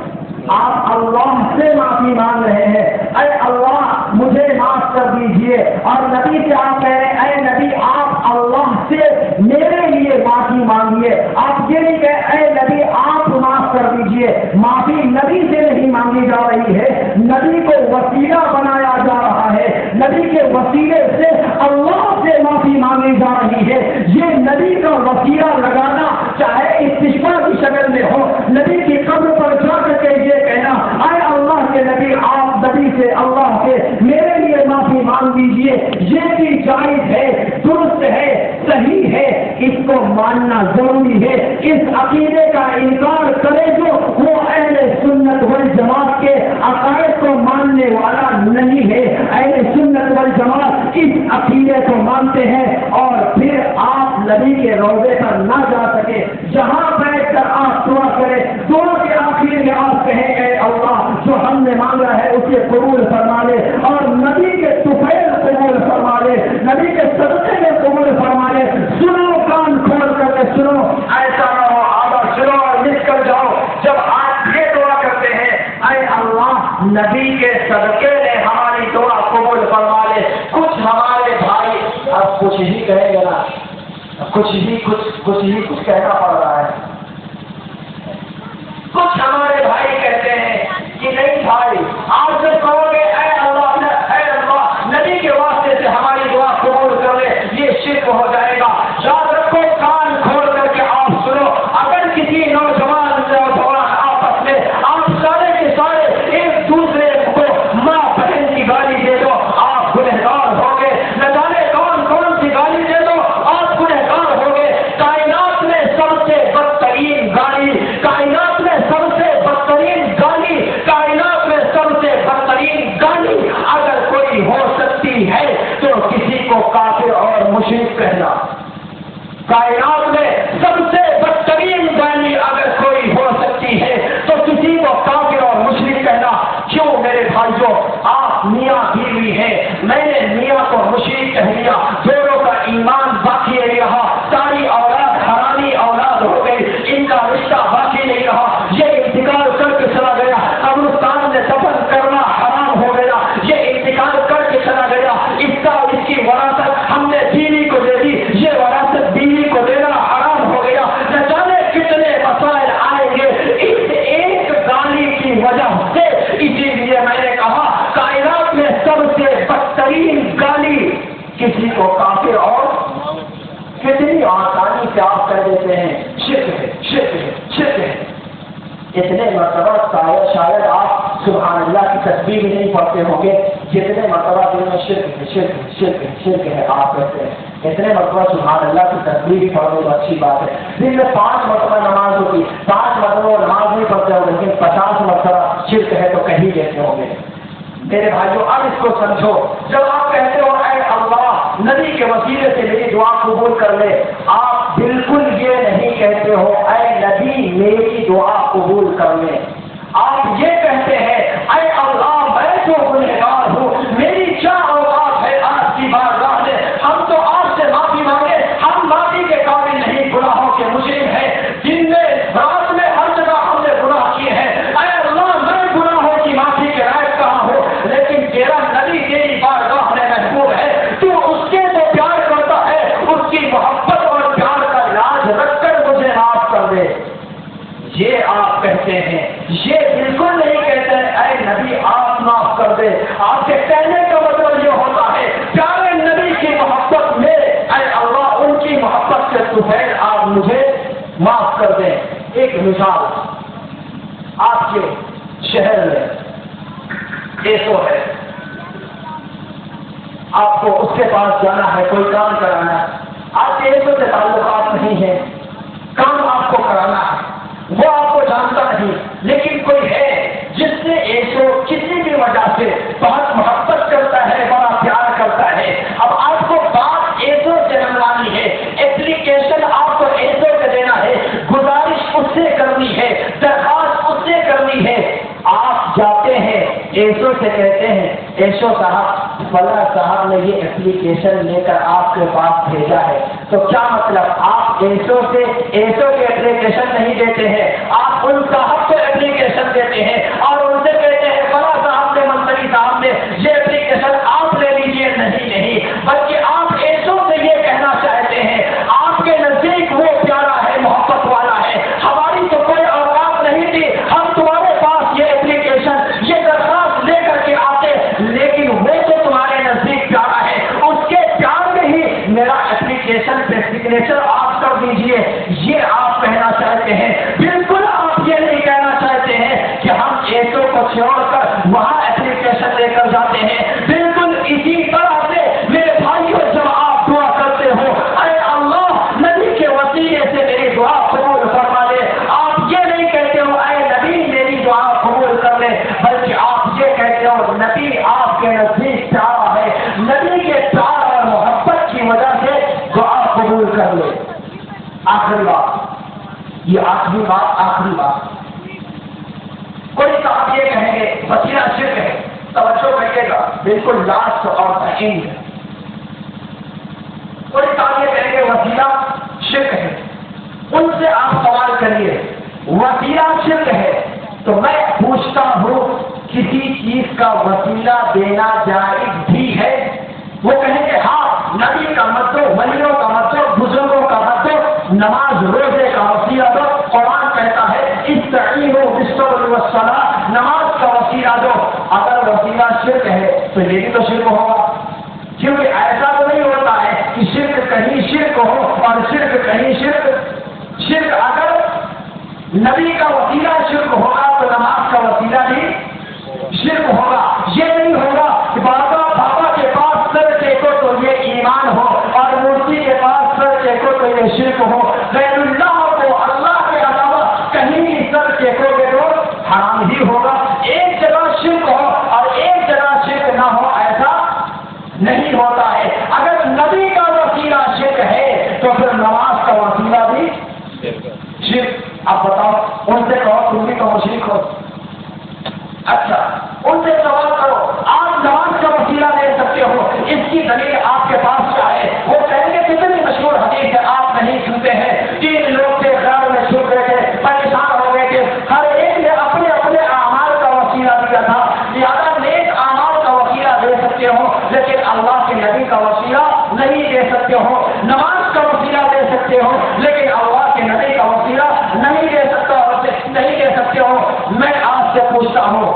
آپ اللہ سے معافی مانگ رہے ہیں اے اللہ مجھے معاف کر دیجئے. اور نبی سے آپ کہہ رہے ہیں اے نبی آپ اللہ سے میرے لیے معافی مانگیے. آپ یہ نہیں کہ اے نبی آپ معاف کر دیجئے. معافی نبی سے نہیں مانگی جا رہی ہے، نبی کو وسیلہ بنایا جا رہا ہے، نبی کے وسیلے سے اللہ سے معافی مانگی جا رہی ہے. یہ نبی کا وسیلہ لگانا چاہے استشفاء کی شکل میں ہو، نبی کی قبر پر جا کر کے یہ کہنا اے اللہ کے نبی آپ نبی سے اللہ سے میرے لیے معافی مانگ دیجیے، یہ بھی جائز ہے، درست ہے، صحیح ہے. اس کو ماننا ضروری ہے. اس عقیدے کا انکار کرے جو وہ اہل سنت والجماعت کے عقائد کو ماننے والا نہیں ہے. اہل سنت والجماعت اس عقیدے کو مانتے ہیں اور پھر آپ نبی کے روضے پر نہ جا سکے، جہاں بیٹھ کر آپ دعا کریں، دعا کے آخر میں آپ کہیں اے اللہ جو ہم نے مانگا ہے اسے قبول فرما لے اور نبی کے طفیل قبول فرما لے، نبی کے صدقے میں قبول فرما لے. سنو کان کھول کر کے سنو، صدقے نے ہماری دعا قبول فرما لے. کچھ ہمارے بھائی اب کچھ ہی کہیں گے نا, کچھ ہی کہنا پڑ رہا ہے. کچھ ہمارے بھائی کہتے ہیں کہ نہیں بھائی آپ سے کہو گے اے اللہ نبی کے واسطے سے ہماری دعا قبول کر لے, یہ شرک ہو جائے گا. یاد رکھو, کان کھول کر کے آپ سنو, اگر کسی نوجوان آپس میں آپ سارے کے سارے ایک دوسرے کو ماں بہن کی گالی دے دو, آپ گنہگار ہو گے. نہ جانے کون کون سی گالی دے دو, آپ گنہگار ہو گے. کائنات میں سب سے بدترین گالی, کائنات میں سب سے بدترین گالی, کائنات میں سب سے بدترین گالی اگر کوئی ہو سکتی ہے تو کسی کو کافر اور مشرک کہنا. کائنات میں سب سے بدترین گالی اگر کوئی ہو سکتی ہے تو کسی کو کافر اور مشرک کہنا. کیوں میرے بھائیوں, آپ میاں بیوی ہیں, میں نے میاں کو مشرک کہہ دیا, دونوں کا ایمان باقی نہیں رہا, ساری اولاد حرامی اولاد ہو گئی, ان کا رشتہ باقی نہیں رہا, یہ انتقال کر کے چلا گیا, قبرستان میں دفن کرنا حرام ہو گیا, یہ انتقال کر کے چلا گیا, اس کی وراثت ہم نے بیوی کو دے دی, یہ وراثت بیوی کو دینا حرام ہو گیا. نہ جانے کتنے مسائل آئیں گے اس ایک گالی کی وجہ سے. اسی لیے میں نے کہا کائنات میں سب سے بدترین گالی کسی کو کافر, اور کتنی آسانی سے آپ کہہ دیتے ہیں شرک ہے, شرک ہے, شرک ہے. اتنے مرتبہ شاید آپ سبحان اللہ کی تسبیح بھی نہیں پڑھتے ہوں گے جتنے مرتبہ دل میں شرک ہے, شرک ہے, شرک ہے, شرک ہے آپ کہتے ہیں. اتنے مرتبہ سبحان اللہ کی تسبیح بھی پڑھنے تو اچھی بات ہے. دن میں 5 مرتبہ نماز ہوتی, 5 مرتبہ نماز نہیں پڑھتے ہوں, لیکن 50 مرتبہ شرک ہے تو کہیں دیتے ہوں گے. میرے بھائیوں اب اس کو سمجھو, جب آپ کہتے ہو اے اللہ نبی کے وسیلے سے میری دعا قبول کر لے, آپ بالکل یہ نہیں کہتے ہو اے نبی میری دعا قبول کر لے. آپ یہ کہتے ہیں اے اللہ میں تو گنہگار ہوں, میری کیا اوقات ہے آپ کی بارگاہ میں, ہم تو آپ سے معافی مانگے, ہم معافی کے قابل نہیں, گناہوں کے مجرم ہیں, دن میں رات میں ہر جگہ ہم نے گناہ کیے ہیں. اے اللہ میں گناہوں کی معافی کے لائق کہاں ہوں, لیکن تیرا نبی تیری بارگاہ میں محبوب ہے, تو اس کے تو پیار کرتا ہے, اس کی محبت اور پیار کا لاج رکھ کر مجھے معاف کر دے. یہ آپ کہتے ہیں, یہ بالکل نہیں کہتے اے نبی آپ معاف کر دے. آپ کے کہنے کا مطلب یہ ہوتا ہے پیارے نبی کی محبت میں اے اللہ ان کی محبت سے طفیل آپ مجھے معاف کر دیں. ایک مثال, آپ کے شہر میں ایسو ہے, آپ کو اس کے پاس جانا ہے, کوئی کام کرانا ہے, آپ کے ایسو سے تعلقات نہیں ہے, کام آپ کو کرانا ہے, وہ آپ کو جانتا نہیں, لیکن کوئی ہے جس سے ایسو کسی بھی وجہ سے بہت محبت کرتا ہے, بڑا پیار کرتا ہے. اب آپ کو بات ایسو سے منوانی ہے, اپلیکیشن آپ کو ایسو سے دینا ہے, گزارش اس سے کرنی ہے, درخواست اس سے کرنی ہے. آپ جاتے ہیں ایسو سے کہتے ہیں ایسو صاحب فلاں صاحب نے یہ اپلیکیشن لے کر آپ کے پاس بھیجا ہے. تو کیا مطلب, آپ ایسو سے ایسو کے اپلیکیشن نہیں دیتے ہیں, آپ ان صاحب کو اپلیکیشن دیتے ہیں اور ان سے کہتے ہیں فلاں صاحب نے منتری صاحب نے یہ اپلیکیشن آپ لے لیجیے. نہیں, بلکہ آپ ایسو سے یہ کہنا چاہتے ہیں آپ کے نزدیک وہ پیارا ہے, محبت والا ہے, ہماری تو کوئی اوقات نہیں تھی, ہم تمہارے پاس یہ اپلیکیشن یہ درخواست لے کر کے آتے, لیکن وہ تو تمہارے نزدیک پیارا ہے, اس کے پیار میں ہی میرا اپلیکیشن پہ سگنیچر آپ کر دیجئے. یہ آپ کہنا چاہتے ہیں. بالکل آپ یہ نہیں کہنا چاہتے ہیں کہ ہم ایسو کو چھوڑ کر وہاں اپلیکیشن لے کر جاتے ہیں. بالکل اسی طرح سے میرے بھائیوں جب آپ دعا کرتے ہو اے اللہ نبی کے وسیلے سے میری دعا قبول فرما لے, آپ یہ نہیں کہتے ہو اے نبی میری دعا قبول کر لے, بلکہ آپ یہ کہتے ہو نبی آپ کے نزدیک پیارا ہے, نبی کے پیار اور محبت کی وجہ سے دعا قبول کر لے. آخری بات, یہ آخری بات, کوئی صاحب یہ کہیں گے وسیلہ شرک ہے, توجہ کریے گا, بالکل لاسٹ اور اینڈ. کوئی صاحب یہ کہیں گے وسیلہ شرک ہے, ان سے آپ سوال کریے وسیلہ شرک ہے تو میں پوچھتا ہوں کسی چیز کا وسیلہ دینا جائز بھی ہے؟ وہ کہیں گے ہاں، نبی کا مت دو، ولیوں کا مت دو، بزرگوں کا مت دو، نماز روزے کا وسیلہ دو۔ قرآن کہتا ہے استعینوا بالصبر والصلاۃ، نماز کا وسیلہ دو۔ اگر وسیلہ شرک ہے تو یہ بھی تو شرک ہوگا، کیونکہ ایسا تو نہیں ہوتا ہے کہ شرک کہیں شرک ہو اور شرک کہیں شرک۔ شرک اگر نبی کا وسیلہ شرک ہوگا تو نماز کا وسیلہ بھی شرک ہوگا۔ یہ نہیں ہوگا کہ بابا کے پاس سر ٹیکو تو یہ ایمان ہو اور مورتی کے پاس سر ٹیکو تو یہ شرک ہو۔ غیر اللہ کو اللہ کے علاوہ کہیں بھی سر ٹیکو گے تو حرام ہی ہوگا۔ ایک جگہ شرک ہو اور ایک جگہ شرک نہ ہو، ایسا نہیں ہوتا ہے۔ اگر نبی کا وسیلہ شرک ہے تو پھر نماز کا وسیلہ بھی شرک۔ اب بتاؤ، ان سے کہو تم بھی تو مشرک ہو۔ اچھا، ان سے سوال کرو آپ نماز کا وسیلہ دے سکتے ہو، اس کی دلیل آپ کے پاس کیا ہے؟ وہ کہیں گے کتنی مشہور حدیث ہے آپ نہیں سنتے ہیں، 3 لوگ تھے غار میں چھپ گئے تھے، پریشان ہو گئے تھے، ہر ایک نے اپنے اپنے اعمال کا وسیلہ دیا تھا، لہٰذا نیک اعمال کا وسیلہ دے سکتے ہو لیکن اللہ کے نبی کا وسیلہ نہیں دے سکتے ہو۔ نماز کا وسیلہ دے سکتے ہو لیکن اللہ کے نبی کا وسیلہ نہیں دے سکتے ہو۔ میں آپ سے پوچھتا ہوں،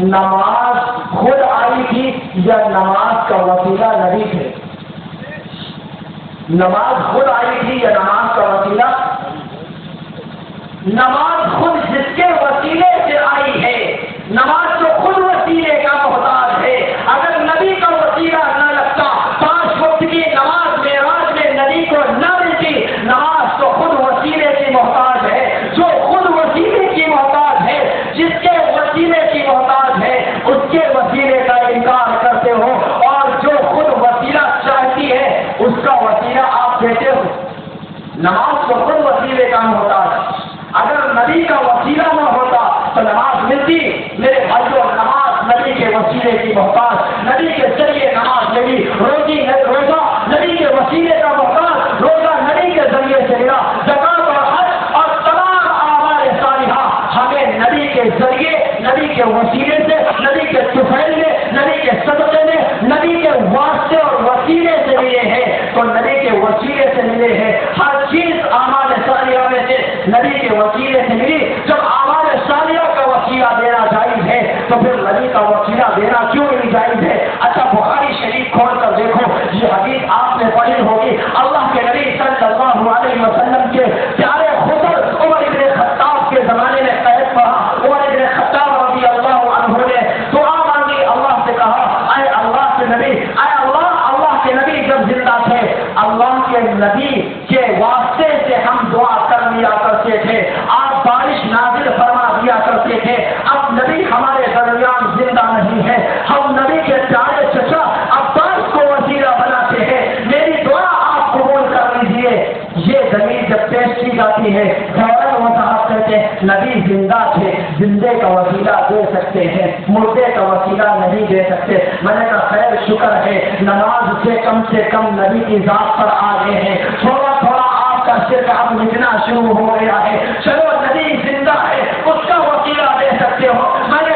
نماز خود آئی تھی یا نماز کا وسیلہ نبی تھے؟ نماز خود آئی تھی یا نماز کا وسیلہ؟ نماز خود جس کے وسیلے سے آئی ہے، نماز تو خود وسیلے کا محتاج ہے۔ اگر نبی کا وسیلہ نہ لگتا، 5 وقت کی نماز معراج میں نبی کو نہ ملتی، نماز تو خود وسیلے کی محتاج ہے۔ جو خود وسیلے کی محتاج ہے، جس کے وسیلے کی محتاج ہے، اس کے وسیلے کا انکار کرتے ہو، اور جو خود وسیلہ چاہتی ہے اس کا وسیلہ آپ دیتے ہو۔ نماز تو خود وسیلے کا محتاج ہے۔ اگر نبی کا وسیلہ نہ ہوتا تو نماز ملتی؟ میرے بھائیوں، نماز نبی کے وسیلے کی محتاج، نبی کے ذریعے نماز ملی، روزہ نبی کے وسیلے کا محتاج، روزہ نبی کے ذریعے سے ملا، زکات اور حج اور تمام اعمال صالحہ ہمیں نبی کے ذریعے، نبی کے وسیلے سے، نبی کے طفیل میں، نبی کے صدقے میں، نبی کے واسطے اور وسیلے سے ملے ہیں۔ تو نبی کے وسیلے سے ملے ہیں، ہر چیز اعمال صالحہ میں سے نبی کے وسیلے سے ملی۔ جب اعمال صالحہ کا وسیلہ دینا جائز ہے تو پھر نبی کا وسیلہ دینا کیوں نہیں جائز ہے؟ اچھا، بخاری شریف کھول کر دیکھو، یہ حدیث آپ نے پڑھی ہوگی، اللہ کے نبی صلی اللہ علیہ وسلم کے پیارے خطر عمر ابن خطاب کے زمانے میں قید پڑھا۔ عمر ابن خطاب رضی اللہ عنہ نے دعا مانگی، اللہ سے کہا، اے اللہ کے نبی، اے اللہ کے نبی جب زندہ تھے، اللہ کے نبی کے واسطے سے ہم دعا کر لیا کرتے تھے، آپ بارش نازل فرما دیا کرتے تھے، اب نبی ہمارے درمیان زندہ نہیں ہے، ہم نبی کے پیارے چچا عباس کو وسیلہ بناتے ہیں، میری دعا آپ قبول کر لیجیے۔ یہ دلیل جب پیش کی جاتی ہے، فوراً وضاحت کرتے ہیں نبی زندہ تھے، زندے کا وسیلہ دے سکتے ہیں، مردے کا وسیلہ نہیں دے سکتے۔ میں نے کہا خیر شکر ہے، نماز سے کم نبی کی ذات پر آ گئے ہیں، تھوڑا تھوڑا آپ کا شرک اب مٹنا شروع ہو گیا ہے، چلو نبی زندہ ہے، اس کا وسیلہ دے سکتے ہو۔ میں نے